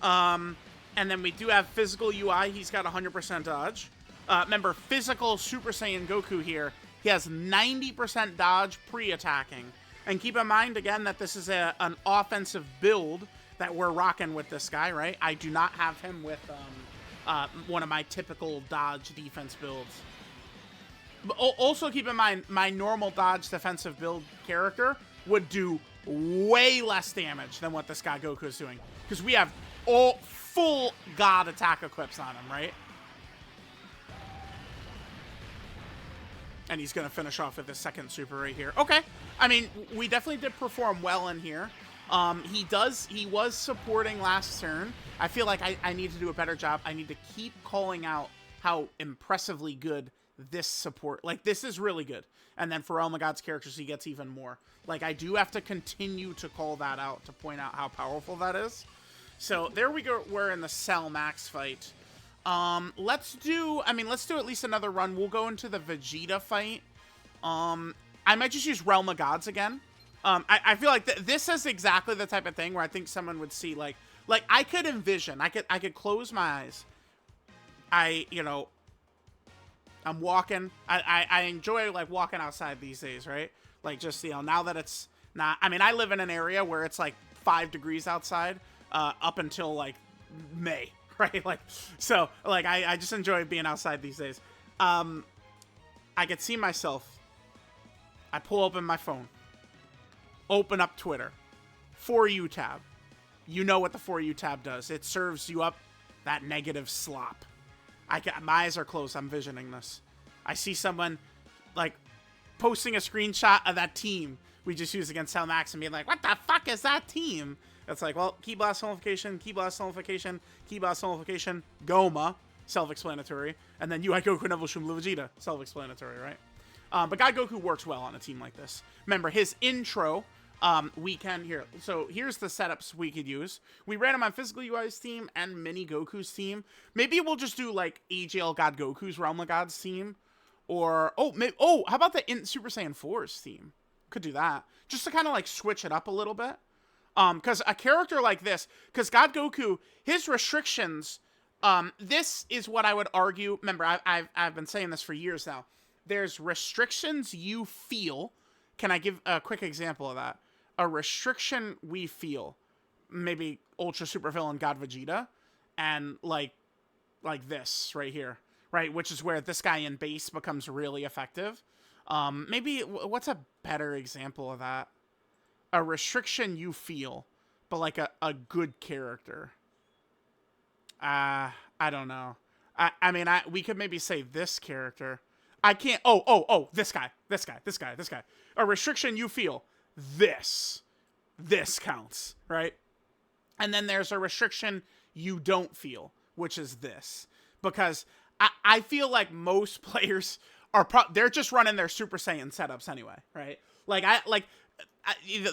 And then we do have physical UI. He's got 100% dodge. Remember, physical Super Saiyan Goku here. He has 90% dodge pre-attacking. And keep in mind, again, that this is an offensive build that we're rocking with this guy, right? I do not have him with one of my typical dodge defense builds. But also keep in mind, my normal dodge defensive build character would do way less damage than what this guy Goku is doing. Because we have all full God attack equips on him, right? And he's going to finish off with his second super right here. Okay. I mean, we definitely did perform well in here. He was supporting last turn. I feel like I need to do a better job. I need to keep calling out how impressively good this support, like, this is really good. And then for Realm of God's characters, he gets even more. Like, I do have to continue to call that out to point out how powerful that is. So there we go. We're in the Cell Max fight. Let's do at least another run. We'll go into the Vegeta fight. I might just use Realm of Gods again. I feel like this is exactly the type of thing where I think someone would see, like I could envision, I could close my eyes. I'm walking. I enjoy, like, walking outside these days, right? Like, just, now that it's not... I mean, I live in an area where it's, like, 5 degrees outside up until, like, May, right? Like, so, like, I just enjoy being outside these days. I could see myself. I pull open my phone. Open up Twitter. For You tab. You know what the For You tab does. It serves you up that negative slop. My eyes are closed. I'm visioning this. I see someone, like, posting a screenshot of that team we just used against Cell Max and being like, what the fuck is that team? It's like, well, Ki Blast Nullification, Ki Blast Nullification, Ki Blast Nullification, Goma, self-explanatory, and then UI Goku Evolution Blue Vegeta, self-explanatory, right? But God Goku works well on a team like this. Remember, his intro... we can here. So here's the setups we could use. We ran him on Physical UI's team and Mini Goku's team. Maybe we'll just do, like, AGL God Goku's Realm of Gods team. Or, how about the Super Saiyan 4's team? Could do that. Just to kind of, like, switch it up a little bit. Because a character like this, because God Goku, his restrictions, this is what I would argue. Remember, I've been saying this for years now. There's restrictions you feel. Can I give a quick example of that? A restriction we feel, maybe Ultra Super Villain God Vegeta, and like this right here, right? Which is where this guy in base becomes really effective. Maybe, what's a better example of that? A restriction you feel, but like a good character. I don't know. I mean, we could maybe say this character. I can't, this guy. A restriction you feel. This counts, right? And then there's a restriction you don't feel, which is this. Because I feel like most players are they're just running their Super Saiyan setups anyway, right? Like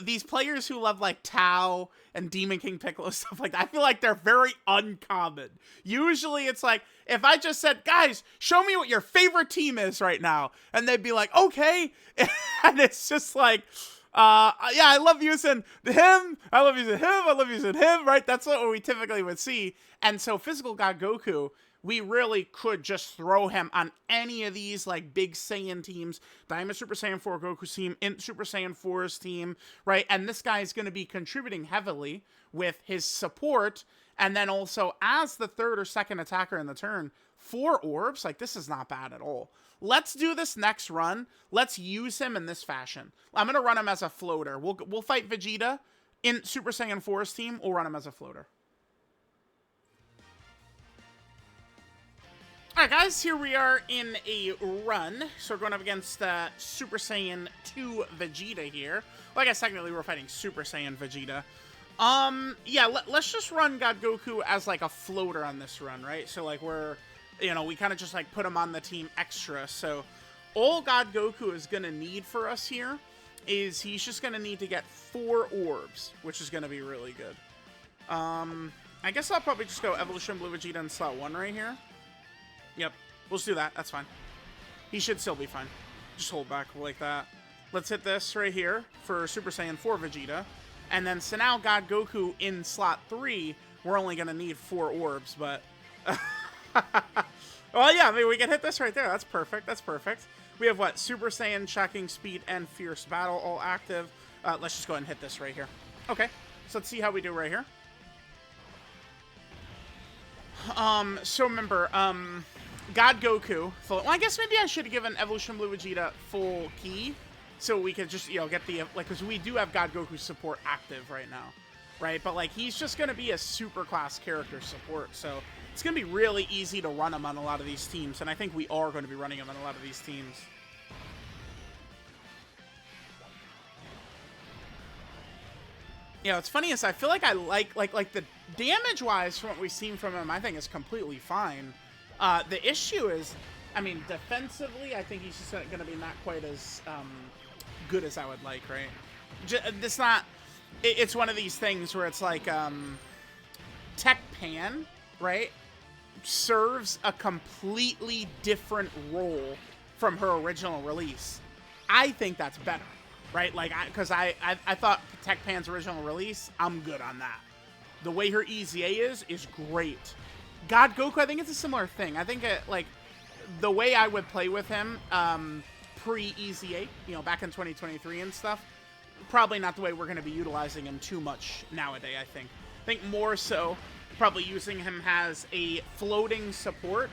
these players who love like Tao and Demon King Piccolo stuff like that, I feel like they're very uncommon. Usually it's like, if I just said, guys, show me what your favorite team is right now, and they'd be like, okay. And it's just like, yeah, I love using him, I love using him, I love using him, right? That's what we typically would see. And so Physical God Goku, we really could just throw him on any of these like big Saiyan teams, Diamond Super Saiyan 4 Goku's team, Super Saiyan 4's team, right? And this guy is going to be contributing heavily with his support, and then also as the third or second attacker in the turn, 4 orbs. Like, this is not bad at all. Let's do this next run. Let's use him in this fashion. I'm going to run him as a floater. We'll fight Vegeta in Super Saiyan 4's team. We'll run him as a floater. Alright guys, here we are in a run. So we're going up against Super Saiyan 2 Vegeta here. Well, I guess technically we're fighting Super Saiyan Vegeta. Yeah, let's just run God Goku as like a floater on this run, right? So like we're, you know, we kind of just like put him on the team extra. So all God Goku is going to need for us here is he's just going to need to get 4 orbs, which is going to be really good. I guess I'll probably just go Evolution Blue Vegeta in slot 1 right here. Yep, we'll just do that. That's fine. He should still be fine. Just hold back like that. Let's hit this right here for Super Saiyan 4 Vegeta. And then, so now God Goku in slot 3, we're only going to need 4 orbs, but... well, yeah, I mean, we can hit this right there. That's perfect. That's perfect. We have, what? Super Saiyan, Shocking Speed, and Fierce Battle all active. Let's just go ahead and hit this right here. Okay, so let's see how we do right here. So remember, God Goku, well, I guess maybe I should have given Evolution Blue Vegeta full key, so we could just, you know, get the, like, because we do have God Goku support active right now, right? But, like, he's just going to be a super class character support, so it's going to be really easy to run him on a lot of these teams, and I think we are going to be running him on a lot of these teams. You know, it's funny is I feel like I like the damage-wise from what we've seen from him, I think is completely fine. The issue is, I mean, defensively, I think he's just going to be not quite as good as I would like, right? It's not, it's one of these things where it's like, Tech Pan, right, serves a completely different role from her original release. I think that's better, right? Like, because I thought Tech Pan's original release, I'm good on that. The way her EZA is great. God Goku, I think it's a similar thing. I think, like, the way I would play with him pre-EZA, you know, back in 2023 and stuff, probably not the way we're going to be utilizing him too much nowadays, I think. I think more so probably using him as a floating support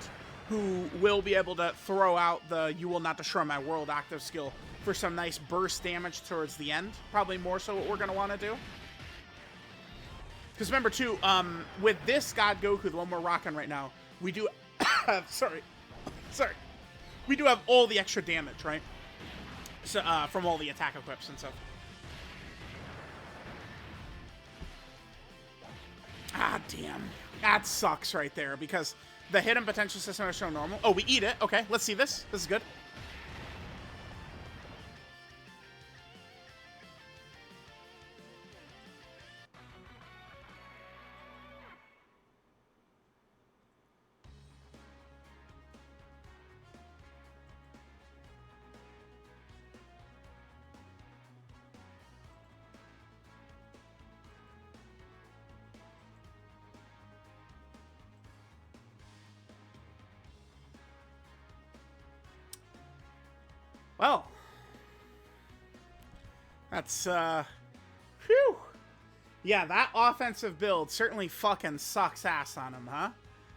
who will be able to throw out the "You Will Not Destroy My World" active skill for some nice burst damage towards the end. Probably more so what we're going to want to do. Because remember, too, with this God Goku, the one we're rocking right now, we do have, sorry, we do have all the extra damage, right? So, from all the attack equips and stuff. Ah, damn. That sucks right there, because the hidden potential system is shown normal. Oh, we eat it. Okay, let's see this. This is good. Well, that's, whew. Yeah, that offensive build certainly fucking sucks ass on him, huh?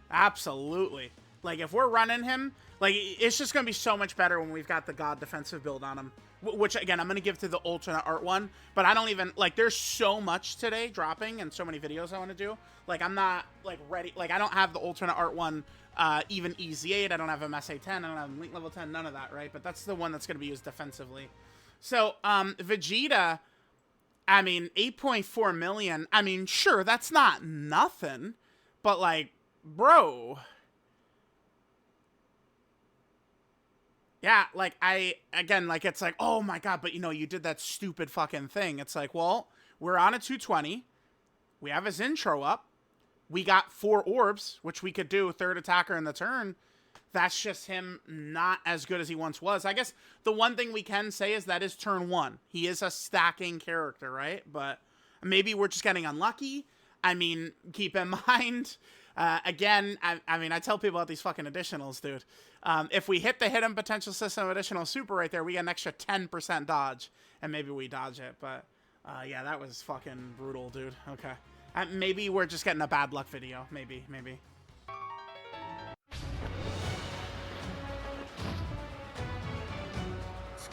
Absolutely. Like, if we're running him, like, it's just going to be so much better when we've got the God defensive build on him. Which, again, I'm going to give to the alternate art one. But I don't even, like, there's so much today dropping and so many videos I want to do. Like, I'm not, like, ready. Like, I don't have the alternate art one even EZ8. I don't have MSA10. I don't have Link Level 10. None of that, right? But that's the one that's going to be used defensively. So, Vegeta, I mean, 8.4 million. I mean, sure, that's not nothing. But, like, bro... Yeah, like, again, like, it's like, oh my god, but, you know, you did that stupid fucking thing. It's like, well, we're on a 220. We have his intro up. We got 4 orbs, which we could do third attacker in the turn. That's just him not as good as he once was. I guess the one thing we can say is that is turn 1. He is a stacking character, right? But maybe we're just getting unlucky. I mean, keep in mind, again, I mean, I tell people about these fucking additionals, dude. If we hit the hidden potential system additional super right there, we get an extra 10% dodge. And maybe we dodge it. But, yeah, that was fucking brutal, dude. Okay. Maybe we're just getting a bad luck video. Maybe.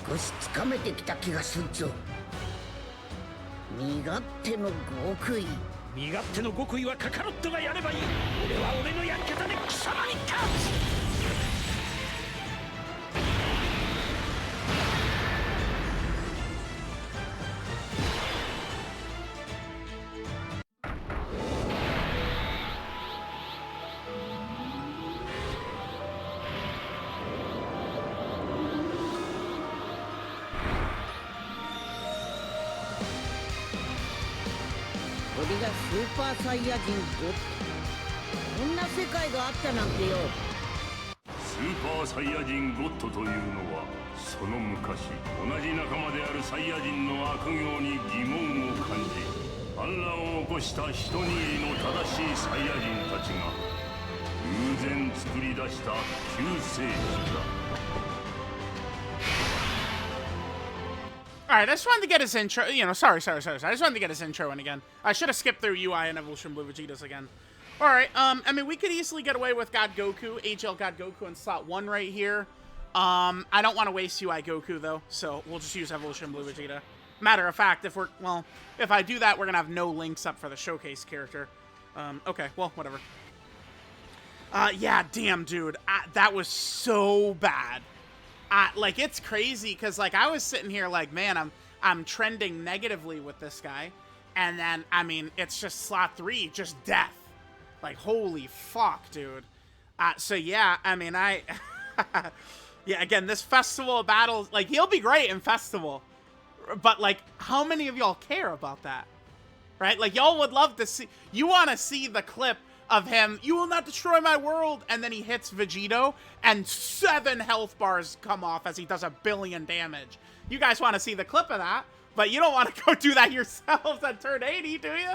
少しつかめてきた気がするぞ。身勝手の極意。身勝手の極意はカカロットがやればいい。俺は俺のやり方で貴様に勝つ。これがスーパーサイヤ人ゴこんな世界があったなんてよ。スーパーサイヤ人ゴッドというのはその昔同じ仲間であるサイヤ人の悪行に疑問を感じ反乱を起こした一握りの正しいサイヤ人たちが偶然作り出した救世主だ。Alright, I just wanted to get his intro, you know, sorry. I just wanted to get his intro in again. I should have skipped through UI and Evolution Blue Vegetas again. Alright, I mean, we could easily get away with God Goku, HL God Goku in slot 1 right here. I don't want to waste UI Goku, though, so we'll just use Evolution Blue Vegeta. Matter of fact, if I do that, we're gonna have no links up for the showcase character. Okay, well, whatever. Yeah, damn, dude, that was so bad. Like, it's crazy, because, like, I was sitting here like, man, I'm trending negatively with this guy. And then, I mean, it's just slot 3, just death. Like, holy fuck, dude. So, yeah, I mean, yeah, again, this Festival of Battles, like, he'll be great in Festival. But, like, how many of y'all care about that? Right? Like, y'all would love to see, you want to see the clip of him, you will not destroy my world, and then he hits Vegito, and 7 health bars come off as he does 1 billion damage. You guys want to see the clip of that, but you don't want to go do that yourselves at turn 80, do you?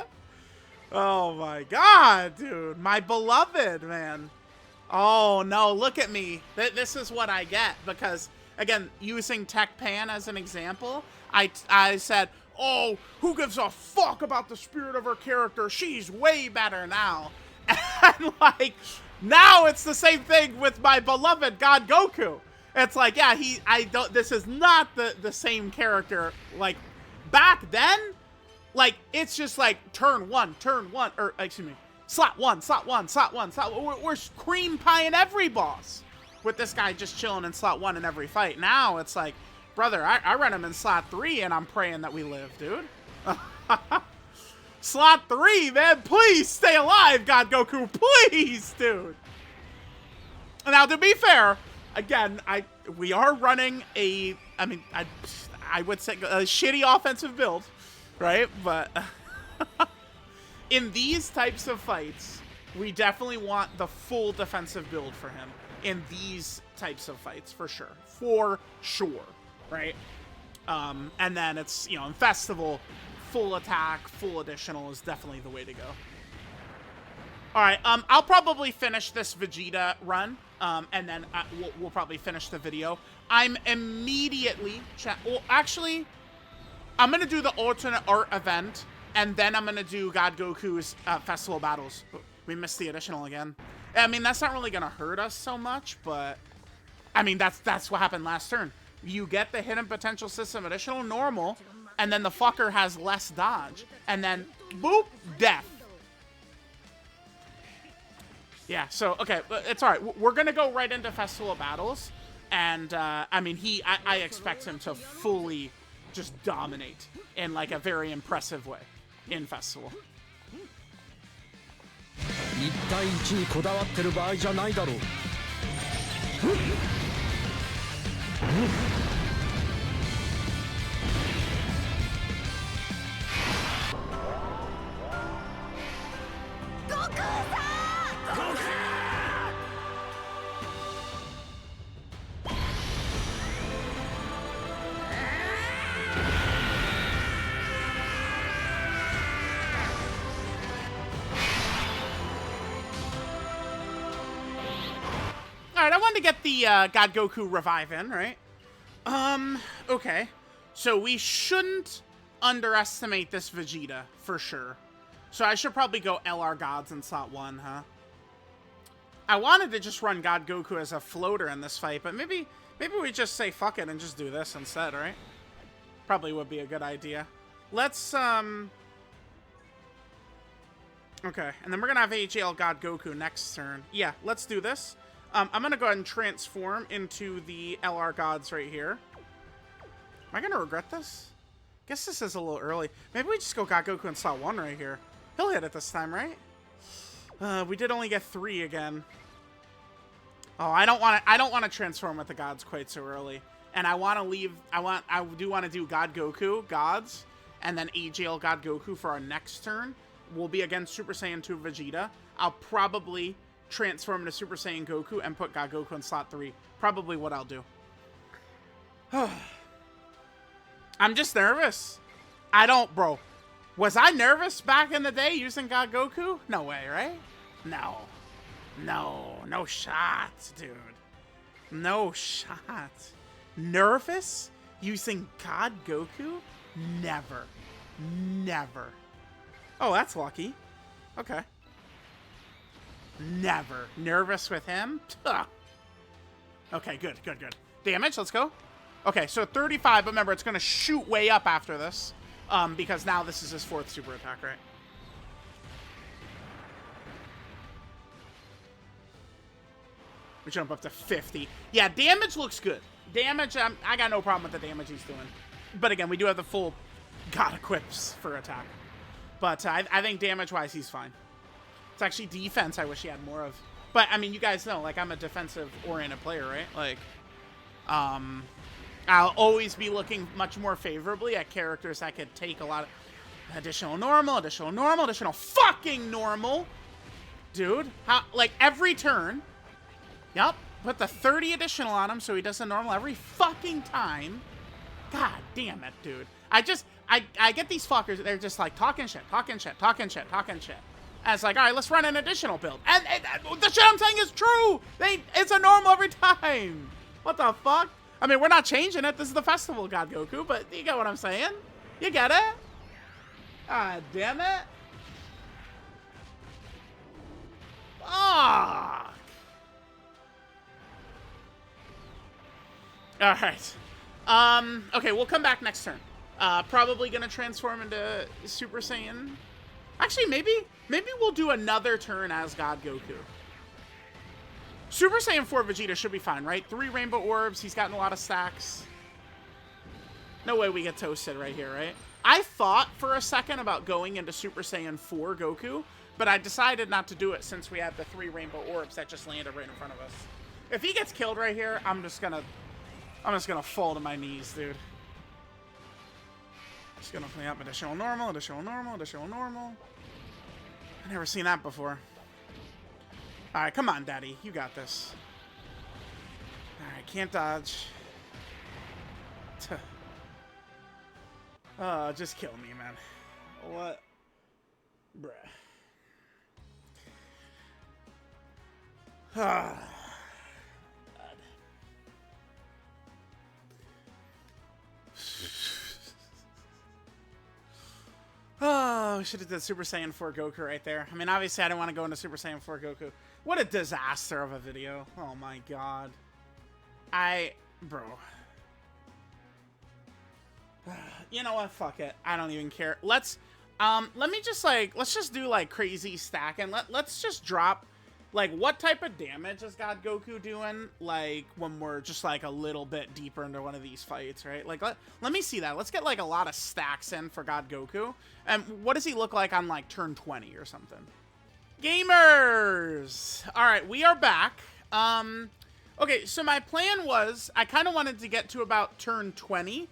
Oh my god, dude. My beloved, man. Oh no, look at me. This is what I get, because, again, using Tech Pan as an example, I said, oh, who gives a fuck about the spirit of her character? She's way better now. And, like, now it's the same thing with my beloved God Goku. It's like, yeah, this is not the same character. Like, back then, like, it's just like turn one, or, excuse me, slot one. We're cream pieing every boss with this guy just chilling in slot 1 in every fight. Now it's like, brother, I run him in slot 3 and I'm praying that we live, dude. Slot 3, man, please stay alive, God Goku, please, dude. Now, to be fair, again, we are running I would say a shitty offensive build, right? But in these types of fights, we definitely want the full defensive build for him in these types of fights, for sure, right? And then it's, you know, in Festival, full attack, full additional is definitely the way to go. Alright, I'll probably finish this Vegeta run, and then we'll probably finish the video. I'm immediately... Well, actually, I'm going to do the alternate art event, and then I'm going to do God Goku's Festival Battles. We missed the additional again. I mean, that's not really going to hurt us so much, but... I mean, that's what happened last turn. You get the hidden potential system additional normal, and then the fucker has less dodge. And then, boop, death. Yeah, so, okay, it's alright. We're gonna go right into Festival of Battles. And, I mean, I expect him to fully just dominate in, like, a very impressive way in Festival. 1対1にこだわってる場合じゃないだろう。Alright, I wanted to get the God Goku revive in, right? Okay. So we shouldn't underestimate this Vegeta, for sure. So I should probably go LR Gods in slot 1, huh? I wanted to just run God Goku as a floater in this fight, but maybe we just say fuck it and just do this instead, right? Probably would be a good idea. Let's, okay, and then we're gonna have HL God Goku next turn. Yeah, let's do this. I'm gonna go ahead and transform into the LR Gods right here. Am I gonna regret this? Guess this is a little early. Maybe we just go God Goku in slot 1 right here. He'll hit it this time, right? We did only get 3 again. Oh, I don't want to transform with the gods quite so early. And I want to leave, I do want to do God Goku, gods, and then AGL God Goku for our next turn. We'll be against Super Saiyan 2 Vegeta. I'll probably transform into Super Saiyan Goku and put God Goku in slot 3. Probably what I'll do. I'm just nervous. Bro. Was I nervous back in the day using God Goku? No way, right? No. No shot, dude. No shot. Nervous using God Goku? Never. Never. Oh, that's lucky. Okay. Never. Nervous with him? Ugh. Okay, good. Damage, let's go. Okay, so 35, but remember, it's going to shoot way up after this. Because now this is his 4th super attack, right? We jump up to 50. Yeah, damage looks good. Damage, I got no problem with the damage he's doing. But again, we do have the full God equips for attack. But I think damage-wise, he's fine. It's actually defense I wish he had more of. But, I mean, you guys know, like, I'm a defensive-oriented player, right? Like, I'll always be looking much more favorably at characters that could take a lot of additional normal, additional fucking normal. Dude, how, like, every turn. Yep, put the 30 additional on him so he does a normal every fucking time. God damn it, dude. I get these fuckers, they're just like talking shit. And it's like, all right, let's run an additional build. And the shit I'm saying is true. It's a normal every time. What the fuck? I mean, we're not changing it. This is the festival, God Goku, but you get what I'm saying? You get it? Ah, damn it. Ah. All right. Okay, we'll come back next turn. Probably gonna transform into Super Saiyan. Actually, maybe we'll do another turn as God Goku. Super Saiyan 4 Vegeta should be fine, right? 3 Rainbow Orbs. He's gotten a lot of stacks. No way we get toasted right here, right? I thought for a second about going into Super Saiyan 4 Goku, but I decided not to do it since we had the 3 Rainbow Orbs that just landed right in front of us. If he gets killed right here, I'm just gonna fall to my knees, dude. Just gonna play up additional normal. I've never seen that before. Alright, come on, Daddy. You got this. Alright, can't dodge. Just kill me, man. What? Bruh. Oh, should have did Super Saiyan 4 Goku right there. I mean, obviously, I don't want to go into Super Saiyan 4 Goku. What a disaster of a video. Oh, my God. Bro. You know what? Fuck it. I don't even care. Let me just, let's just do, crazy stack. And let's just drop, what type of damage is God Goku doing, when we're just, a little bit deeper into one of these fights, right? Let me see that. Let's get, a lot of stacks in for God Goku. And what does he look like on, turn 20 or something? Gamers! All right, we are back. Okay, so my plan was I kind of wanted to get to about turn 20.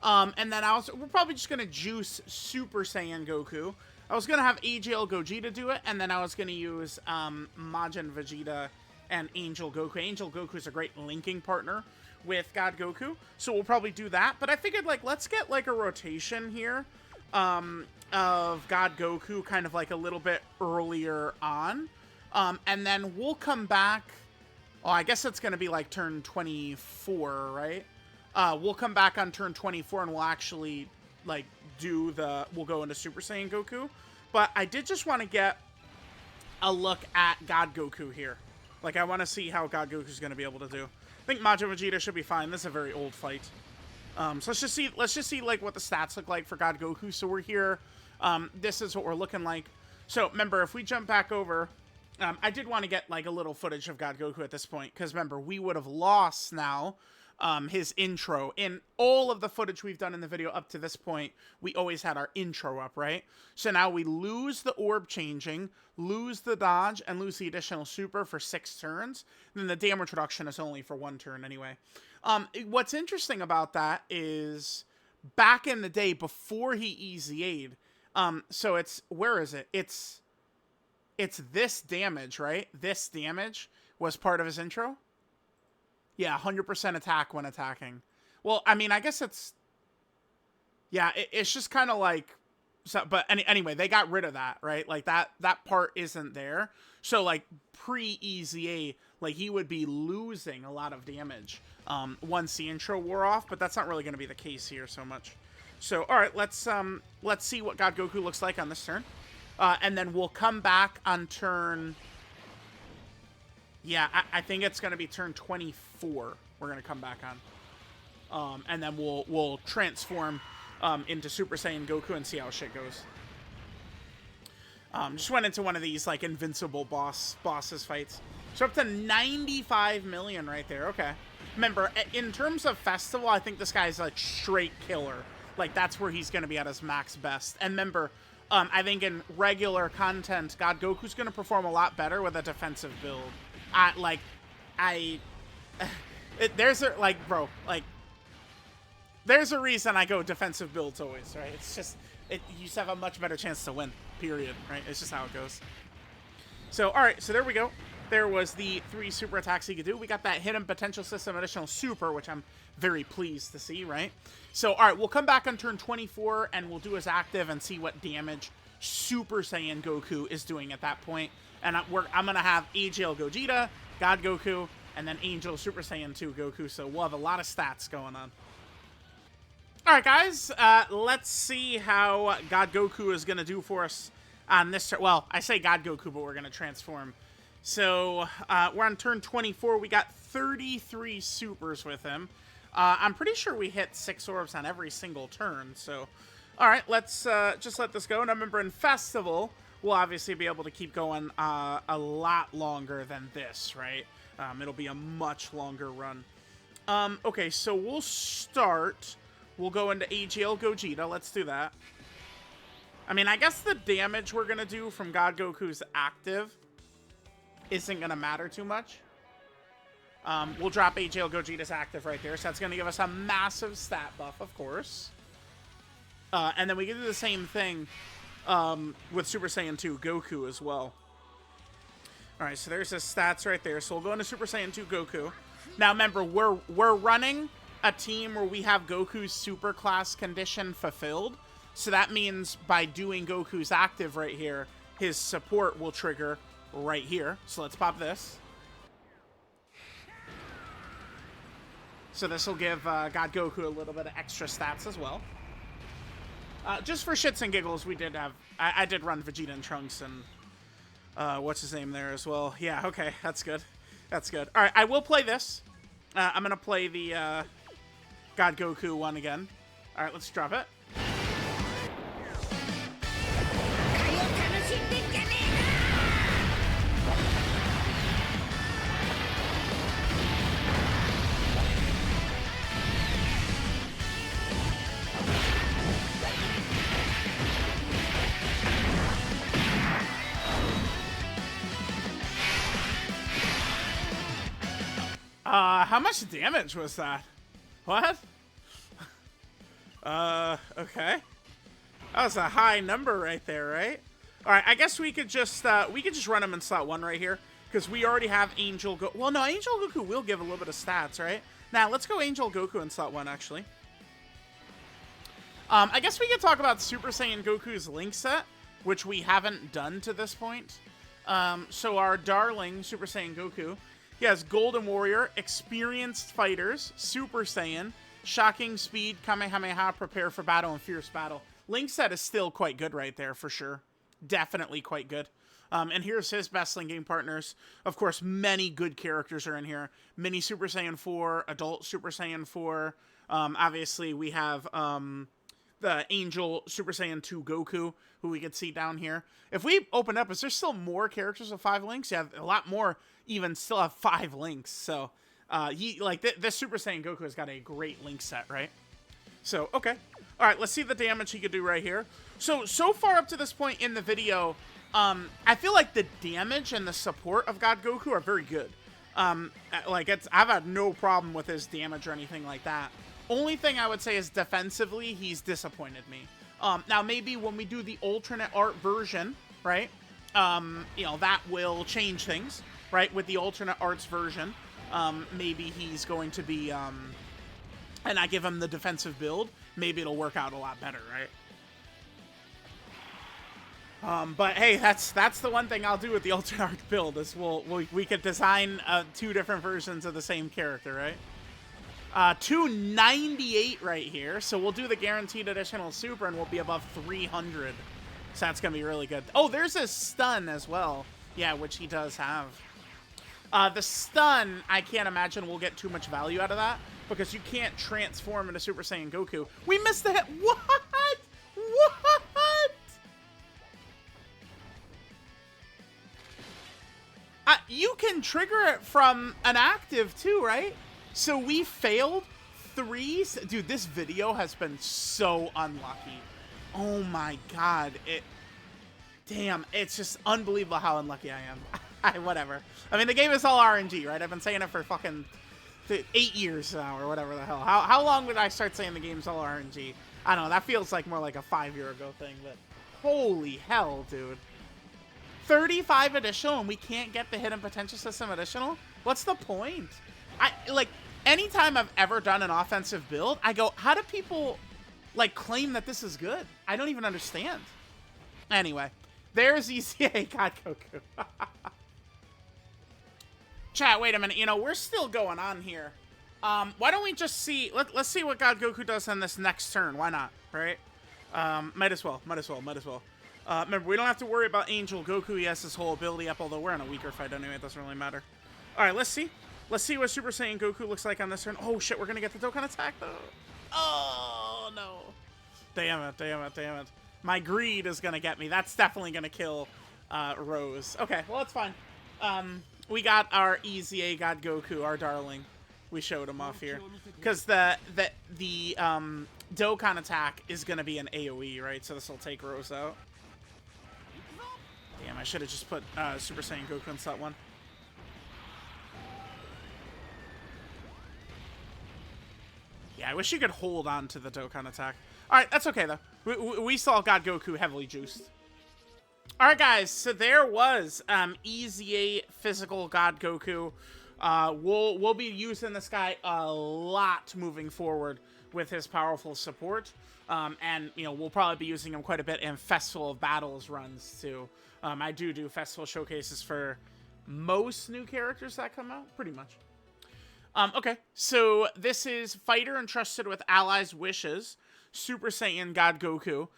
And then we're probably just going to juice Super Saiyan Goku. I was going to have AGL Gogeta do it, and then I was going to use Majin Vegeta and Angel Goku. Angel Goku is a great linking partner with God Goku, so we'll probably do that. But I figured, like, let's get, like, a rotation here of God Goku kind of, like, a little bit earlier on. And then we'll come back. Oh, I guess it's going to be, like, turn 24, right? We'll come back on turn 24 and we'll actually, like, we'll go into Super Saiyan Goku. But I did just want to get a look at God Goku here. Like, I want to see how God Goku's going to be able to do. I think Majin Vegeta should be fine. This is a very old fight. So let's just see, like, what the stats look like for God Goku. So we're here. This is what we're looking like. So, remember, if we jump back over, I did want to get, like, a little footage of God Goku at this point. Because, remember, we would have lost now his intro. In all of the footage we've done in the video up to this point, we always had our intro up, right? So now we lose the orb changing, lose the dodge, and lose the additional super for 6 turns. And then the damage reduction is only for 1 turn anyway. What's interesting about that is back in the day before he EZA'd, so it's, where is it? It's this damage, right? This damage was part of his intro. Yeah, 100% attack when attacking. Well, I mean, I guess it's... Yeah, it's just kind of like... So, but anyway, they got rid of that, right? Like, that part isn't there. So, like, pre-EZA, like, he would be losing a lot of damage once the intro wore off, but that's not really going to be the case here so much. So, alright, let's see what God Goku looks like on this turn. And then we'll come back on turn... Yeah, I think it's going to be turn 24 we're going to come back on. And then we'll transform into Super Saiyan Goku and see how shit goes. Just went into one of these, like, invincible bosses fights. So up to 95 million right there. Okay. Remember, in terms of Festival, I think this guy's a straight killer. Like, that's where he's going to be at his max best. And remember, I think in regular content, God Goku's going to perform a lot better with a defensive build. There's a reason I go defensive builds always, right? It's just, you just have a much better chance to win, period, right? It's just how it goes. So, alright, so there we go. There was the 3 super attacks he could do. We got that hidden potential system additional super, which I'm very pleased to see, right? So, alright, we'll come back on turn 24, and we'll do his active and see what damage Super Saiyan Goku is doing at that point. And I'm going to have AGL Gogeta, God Goku, and then Angel Super Saiyan 2 Goku. So we'll have a lot of stats going on. Alright, guys. Let's see how God Goku is going to do for us on this turn. Well, I say God Goku, but we're going to transform. So we're on turn 24. We got 33 supers with him. I'm pretty sure we hit 6 orbs on every single turn. So, alright, let's just let this go. And I remember in Festival... we'll obviously be able to keep going a lot longer than this, right? It'll be a much longer run. Okay, so we'll start. We'll go into AGL Gogeta. Let's do that. I mean, I guess the damage we're going to do from God Goku's active isn't going to matter too much. We'll drop AGL Gogeta's active right there. So that's going to give us a massive stat buff, of course. And then we can do the same thing with Super Saiyan 2 Goku as well. Alright, so there's his stats right there. So we'll go into Super Saiyan 2 Goku. Now remember, we're running a team where we have Goku's super class condition fulfilled. So that means by doing Goku's active right here, his support will trigger right here. So let's pop this. So this will give God Goku a little bit of extra stats as well. Just for shits and giggles, we did have... I did run Vegeta and Trunks and... what's his name there as well. Yeah, okay, that's good. That's good. Alright, I will play this. I'm gonna play the God Goku one again. Alright, let's drop it. How much damage was that? What? Okay. That was a high number right there, right? All right, I guess we could just run him in slot 1 right here because we already have Angel Goku. Well, no, Angel Goku will give a little bit of stats, right? Now, let's go Angel Goku in slot 1, actually. I guess we could talk about Super Saiyan Goku's Link set, which we haven't done to this point. So our darling Super Saiyan Goku, he has Golden Warrior, Experienced Fighters, Super Saiyan, Shocking Speed, Kamehameha, Prepare for Battle, and Fierce Battle. Link set is still quite good right there, for sure. Definitely quite good. And here's his best linking partners. Of course, many good characters are in here. Mini Super Saiyan 4, Adult Super Saiyan 4. Obviously, we have the Angel Super Saiyan 2 Goku, who we can see down here. If we open up, is there still more characters with 5 links? Yeah, a lot more even still have 5 links. So, this Super Saiyan Goku has got a great link set, right? So, okay. All right, let's see the damage he could do right here. So far up to this point in the video, I feel like the damage and the support of God Goku are very good. I've had no problem with his damage or anything like that. Only thing I would say is defensively, he's disappointed me. Now, maybe when we do the alternate art version, right, that will change things, right? With the alternate arts version, maybe he's going to be, and I give him the defensive build, maybe it'll work out a lot better, right? But hey, that's the one thing I'll do with the alternate art build is we could design 2 different versions of the same character, right? 298 right here, so we'll do the guaranteed additional super and we'll be above 300. So that's gonna be really good. Oh, there's a stun as well. Yeah, which he does have. The stun, I can't imagine we'll get too much value out of that because you can't transform into Super Saiyan Goku. We missed the hit. What? What? You can trigger it from an active too, right? So we failed 3. Dude, this video has been so unlucky. Oh my god. Damn, it's just unbelievable how unlucky I am. Whatever. I mean, the game is all RNG, right? I've been saying it for fucking 8 years now or whatever the hell. How long did I start saying the game's all RNG? I don't know. That feels like more like a 5-year ago thing, but holy hell, dude. 35 additional and we can't get the hidden potential system additional? What's the point? Anytime I've ever done an offensive build, I go, how do people, claim that this is good? I don't even understand. Anyway, there's EZA God Goku. Chat, wait a minute. We're still going on here. Why don't we just see, let's see what God Goku does on this next turn. Why not, right? Might as well. Remember, we don't have to worry about Angel Goku. He has his whole ability up, although we're in a weaker fight anyway. It doesn't really matter. All right, let's see. Let's see what Super Saiyan Goku looks like on this turn. Oh, shit, we're going to get the Dokkan attack, though. Oh, no. Damn it. My greed is going to get me. That's definitely going to kill Rose. Okay, well, that's fine. We got our EZA God Goku, our darling. We showed him off here. Because the Dokkan attack is going to be an AoE, right? So this will take Rose out. Damn, I should have just put Super Saiyan Goku in slot 1. Yeah, I wish you could hold on to the Dokkan attack. Alright, that's okay, though. We saw God Goku heavily juiced. Alright, guys, so there was EZA Physical God Goku. We'll be using this guy a lot moving forward with his powerful support. And, we'll probably be using him quite a bit in Festival of Battles runs, too. I do Festival Showcases for most new characters that come out, pretty much. Okay, so this is Fighter Entrusted with Allies' Wishes, Super Saiyan God Goku.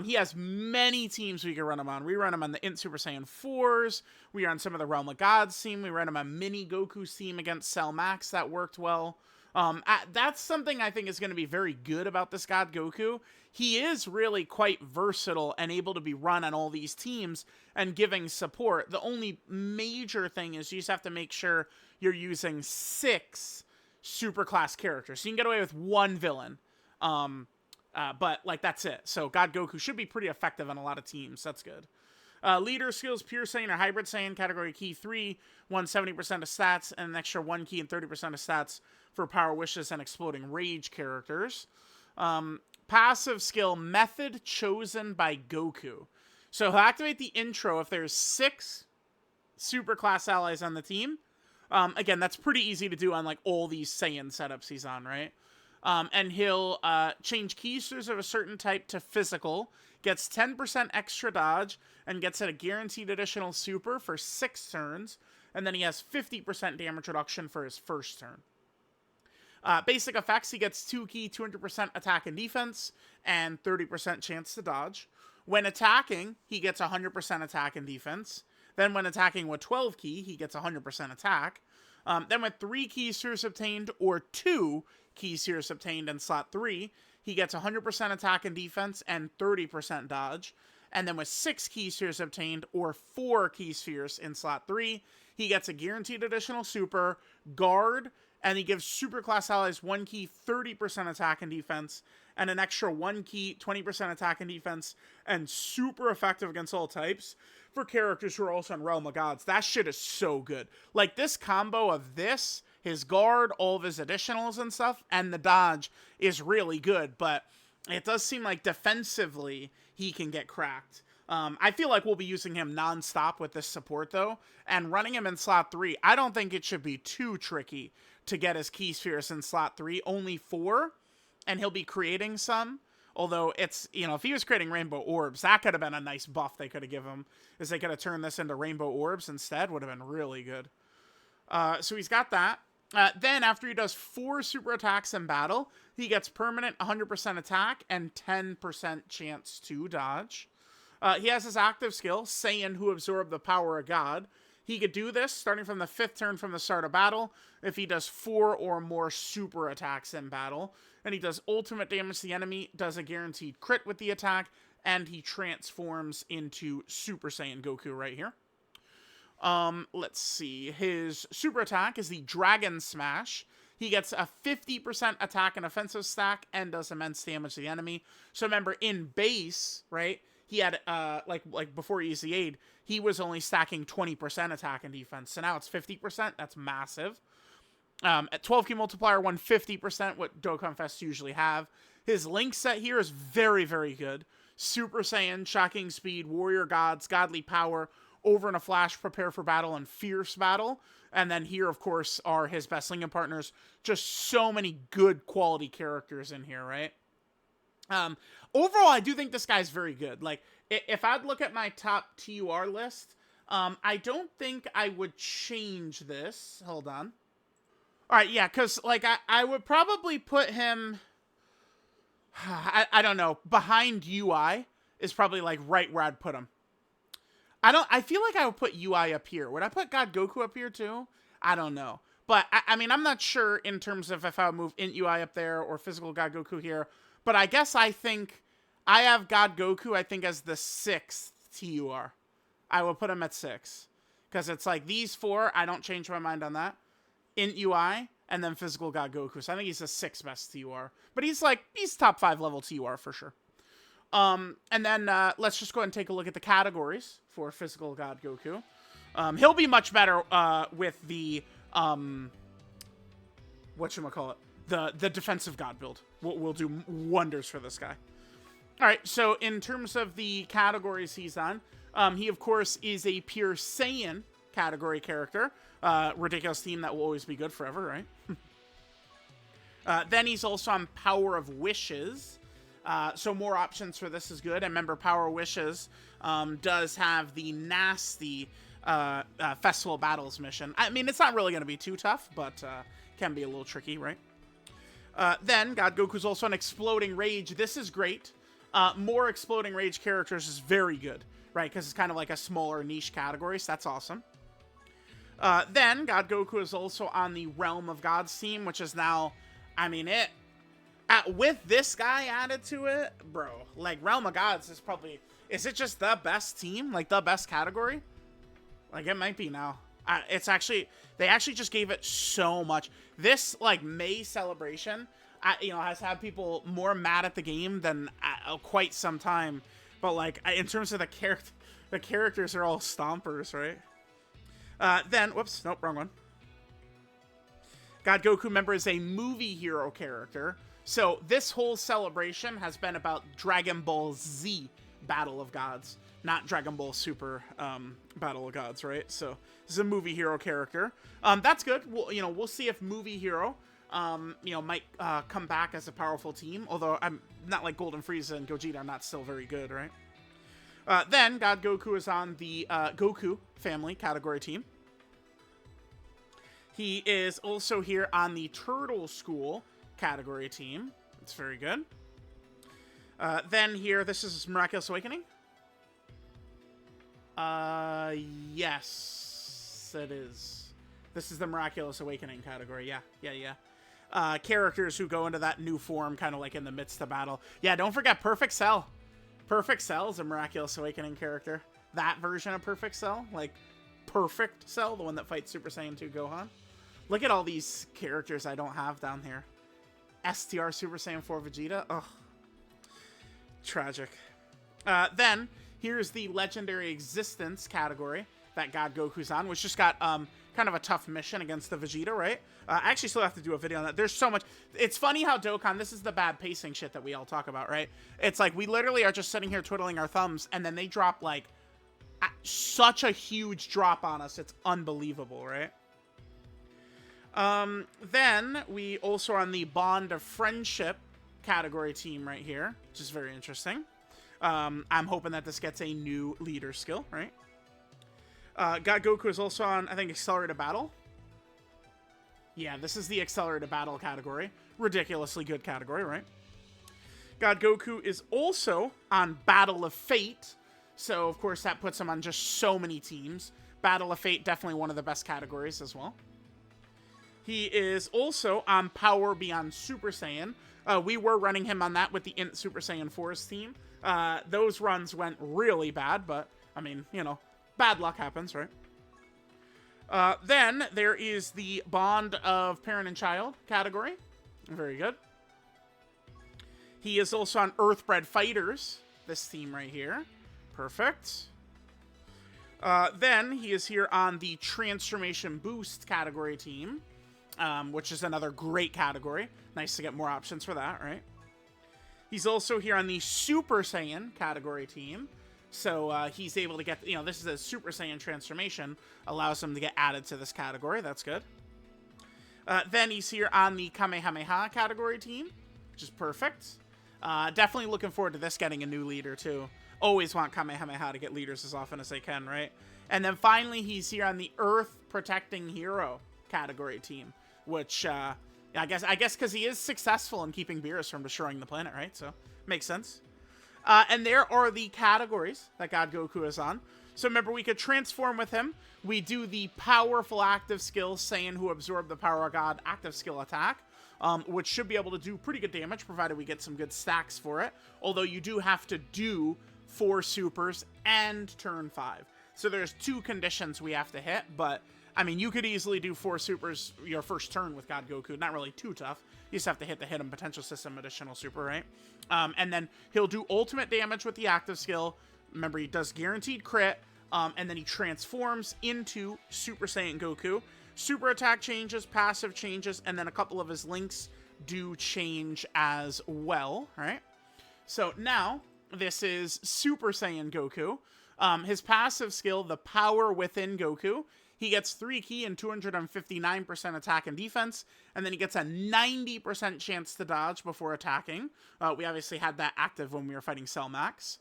He has many teams we can run him on. We run him on the Int Super Saiyan 4s. We run some of the Realm of Gods team. We run him on Mini Goku's team against Cell Max. That worked well. That's something I think is going to be very good about this God Goku. He is really quite versatile and able to be run on all these teams and giving support. The only major thing is you just have to make sure you're using 6 super class characters. So you can get away with 1 villain. But that's it. So God Goku should be pretty effective on a lot of teams. That's good. Leader skills, Pure Saiyan or Hybrid Saiyan, category key 3, 170% of stats, and an extra 1 key and 30% of stats for Power Wishes and Exploding Rage characters. Passive skill, Method Chosen by Goku. So he'll activate the intro if there's 6 super class allies on the team. Again, that's pretty easy to do on like all these Saiyan setups he's on, right? And he'll change keysters of a certain type to physical, gets 10% extra dodge, and gets a guaranteed additional super for 6 turns, and then he has 50% damage reduction for his first turn. Basic effects, he gets 2 key, 200% attack and defense, and 30% chance to dodge. When attacking, he gets 100% attack and defense. Then when attacking with 12 key, he gets 100% attack. Then with 3 key spheres obtained or 2 key spheres obtained in slot 3, he gets 100% attack and defense and 30% dodge. And then with 6 key spheres obtained or 4 key spheres in slot 3, he gets a guaranteed additional super, guard, and he gives superclass allies 1 key, 30% attack and defense, and an extra 1 key, 20% attack and defense, and super effective against all types for characters who are also in Realm of Gods. That shit is so good. Like, this combo of this, his guard, all of his additionals and stuff, and the dodge is really good, but it does seem like defensively he can get cracked. I feel like we'll be using him non-stop with this support, though, and running him in slot 3, I don't think it should be too tricky to get his key spheres in slot 3. Only 4, and he'll be creating some. Although it's, you know, if he was creating rainbow orbs, that could have been a nice buff they could have given him, is they could have turned this into rainbow orbs instead. Would have been really good. So he's got that. Then after he does 4 super attacks in battle, he gets permanent 100% attack and 10% chance to dodge. He has his active skill, Saiyan who absorb the power of God. He could do this starting from the 5th turn from the start of battle if he does 4 or more super attacks in battle. And he does ultimate damage to the enemy, does a guaranteed crit with the attack, and he transforms into Super Saiyan Goku right here. Let's see. His super attack is the Dragon Smash. He gets a 50% attack and offensive stack and does immense damage to the enemy. So remember, in base, right, he had, like before EZA, he was only stacking 20% attack and defense. So now it's 50%. That's massive. At 12 key multiplier, 150%, what Dokkan Fests usually have. His link set here is very, very good. Super Saiyan, Shocking Speed, Warrior Gods, Godly Power, Over in a Flash, Prepare for Battle, and Fierce Battle. And then here, of course, are his best linking partners. Just so many good quality characters in here, right? Overall, I do think this guy's very good. Like, if I'd look at my top TUR list, I don't think I would change this. Hold on. All right, yeah, because, like, I would probably put him, I don't know, behind UI is probably, like, right where I'd put him. I feel like I would put UI up here. Would I put God Goku up here, too? I don't know. But, I mean, I'm not sure in terms of if I would move Int UI up there or physical God Goku here. But I guess I think I have God Goku, I think, as the 6th TUR. I will put him at 6. Because it's like these 4, I don't change my mind on that. Int UI, and then physical God Goku. So I think he's the 6th best TUR. But he's top 5 level TUR for sure. And then let's just go ahead and take a look at the categories for physical God Goku. He'll be much better with the, whatchamacallit, the defensive God build. We'll do wonders for this guy. All right, so in terms of the categories he's on, he, of course, is a pure Saiyan category character. Ridiculous theme that will always be good forever, right? Then he's also on Power of Wishes. So more options for this is good. And remember, Power of Wishes does have the nasty Festival Battles mission. I mean, it's not really going to be too tough, but can be a little tricky, right? Then God Goku's also on Exploding Rage. This is great. More Exploding Rage characters is very good, right? Because it's kind of like a smaller niche category, so that's awesome. Then God Goku is also on the Realm of Gods team, which is now, I mean, with this guy added to it, bro, like Realm of Gods is probably, is it just the best team? Like the best category? Like it might be now. It's actually, they actually just gave it so much. This like May celebration, has had people more mad at the game than quite some time. But like in terms of the The characters are all stompers, right? Then, whoops, nope, wrong one. God Goku, remember, is a movie hero character. So this whole celebration has been about Dragon Ball Z Battle of Gods, not Dragon Ball Super Battle of Gods, right? So this is a movie hero character. That's good. We'll see if movie hero, might come back as a powerful team. Although I'm not like Golden Frieza and Gogeta are not still very good, right? Then God Goku is on the Goku family category team. He is also here on the Turtle School category team. It's very good. Then here, this is Miraculous Awakening. Yes, it is. This is the Miraculous Awakening category. Yeah. Characters who go into that new form kind of like in the midst of battle. Yeah, don't forget Perfect Cell. Perfect Cell is a Miraculous Awakening character. That version of Perfect Cell, like Perfect Cell, the one that fights Super Saiyan 2 Gohan. Look at all these characters I don't have down here. STR Super Saiyan 4 Vegeta. Ugh. Tragic. Then, here's the Legendary Existence category that God Goku's on, which just got kind of a tough mission against the Vegeta, right? I actually still have to do a video on that. There's so much. It's funny how Dokkan, this is the bad pacing shit that we all talk about, right? It's like we literally are just sitting here twiddling our thumbs, and then they drop like such a huge drop on us. It's unbelievable, right? Then we also are on the Bond of Friendship category team right here, which is very interesting. I'm hoping that this gets a new leader skill, right? God Goku is also on, I think, Accelerated Battle. Yeah, this is the Accelerated Battle category. Ridiculously good category, right? God Goku is also on Battle of Fate. So, of course, that puts him on just so many teams. Battle of Fate, definitely one of the best categories as well. He is also on Power Beyond Super Saiyan. We were running him on that with the Int Super Saiyan Force team. Those runs went really bad, but, I mean, bad luck happens, right? Then there is the Bond of Parent and Child category. Very good. He is also on Earthbred Fighters, this team right here. Perfect. Then he is here on the Transformation Boost category team, which is another great category. Nice to get more options for that, right? He's also here on the Super Saiyan category team. So he's able to get, this is a Super Saiyan transformation, allows him to get added to this category. That's good. Then he's here on the Kamehameha category team, which is perfect. Definitely looking forward to this getting a new leader, too. Always want Kamehameha to get leaders as often as they can, right? And then finally, he's here on the Earth Protecting Hero category team, which, I guess because he is successful in keeping Beerus from destroying the planet, right? So, makes sense. And there are the categories that God Goku is on. So remember, we could transform with him. We do the powerful active skill, Saiyan who absorb the power of God active skill attack, which should be able to do pretty good damage, provided we get some good stacks for it. Although you do have to do 4 supers and turn 5. So there's 2 conditions we have to hit, but I mean, you could easily do 4 supers your first turn with God Goku. Not really too tough. You just have to hit the Hidden Potential System additional super, right? And then he'll do ultimate damage with the active skill. Remember, he does guaranteed crit. And then he transforms into Super Saiyan Goku. Super attack changes, passive changes, and then a couple of his links do change as well, right? So now, this is Super Saiyan Goku. His passive skill, the Power Within Goku. He gets 3 ki and 259% attack and defense, and then he gets a 90% chance to dodge before attacking. We obviously had that active when we were fighting Cell Max.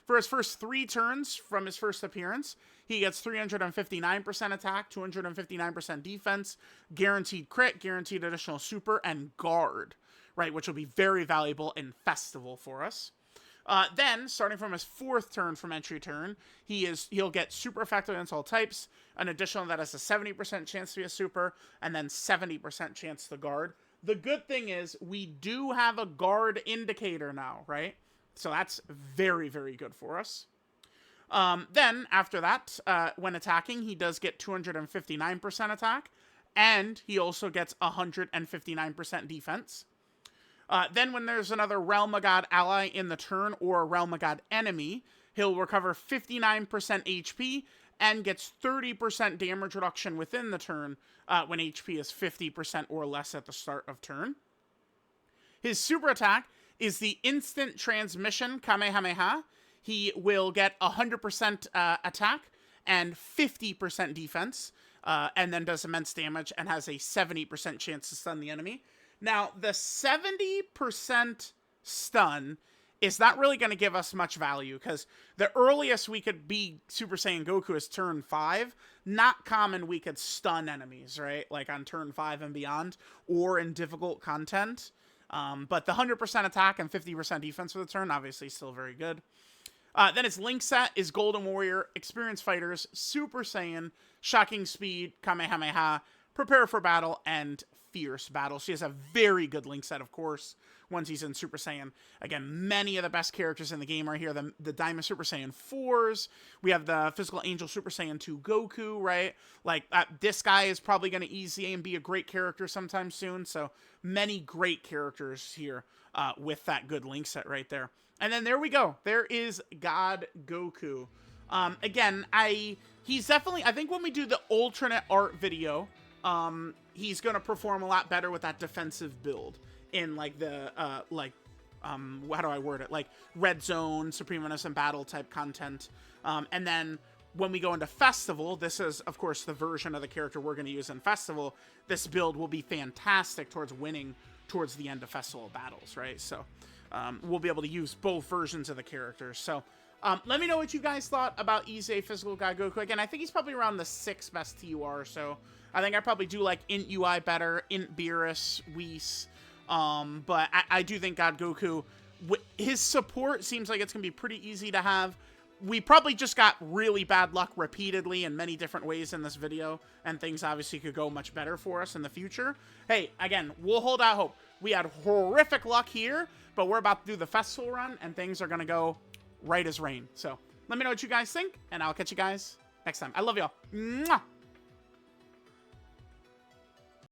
For his first 3 turns from his first appearance, he gets 359% attack, 259% defense, guaranteed crit, guaranteed additional super, and guard, right, which will be very valuable in Festival for us. Then, starting from his 4th turn from entry turn, he'll get super effective against all types, an additional that has a 70% chance to be a super, and then 70% chance to guard. The good thing is, we do have a guard indicator now, right? So that's very, very good for us. Then, after that, when attacking, he does get 259% attack, and he also gets 159% defense. Then when there's another Realm of God ally in the turn or a Realm of God enemy, He'll recover 59% HP and gets 30% damage reduction within the turn when HP is 50% or less at the start of turn. His super attack is the instant transmission Kamehameha. He will get 100% attack and 50% defense, and then does immense damage and has a 70% chance to stun the enemy. Now, the 70% stun is not really going to give us much value, because the earliest we could be Super Saiyan Goku is turn 5. Not common we could stun enemies, right? Like on turn 5 and beyond, or in difficult content. But the 100% attack and 50% defense for the turn, obviously still very good. Then its link set is Golden Warrior, Experienced Fighters, Super Saiyan, Shocking Speed, Kamehameha, Prepare for Battle, and Fierce Battle. She has a very good link set, of course, once he's in Super Saiyan. Again, many of the best characters in the game are here. The Diamond Super Saiyan 4s. We have the Physical Angel Super Saiyan 2 Goku, right? Like, this guy is probably going to EZA and be a great character sometime soon. So, many great characters here with that good link set right there. And then there we go. There is God Goku. Again, he's definitely, I think when we do the alternate art video, he's going to perform a lot better with that defensive build in like the, how do I word it? Like Red Zone, Supreme Innocent Battle type content. And then when we go into Festival, this is, of course, the version of the character we're going to use in Festival. This build will be fantastic towards winning towards the end of Festival battles, right? So, we'll be able to use both versions of the characters. So, let me know what you guys thought about EZA Physical God Goku. Again, I think he's probably around the 6th best TUR, so I think I probably do like Int UI better, Int Beerus, Whis, but I do think God Goku, his support seems like it's going to be pretty easy to have. We probably just got really bad luck repeatedly in many different ways in this video, and things obviously could go much better for us in the future. Hey, again, we'll hold out hope. We had horrific luck here, but we're about to do the festival run, and things are going to go right as rain. So let me know what you guys think, and I'll catch you guys next time. I love y'all. Mwah!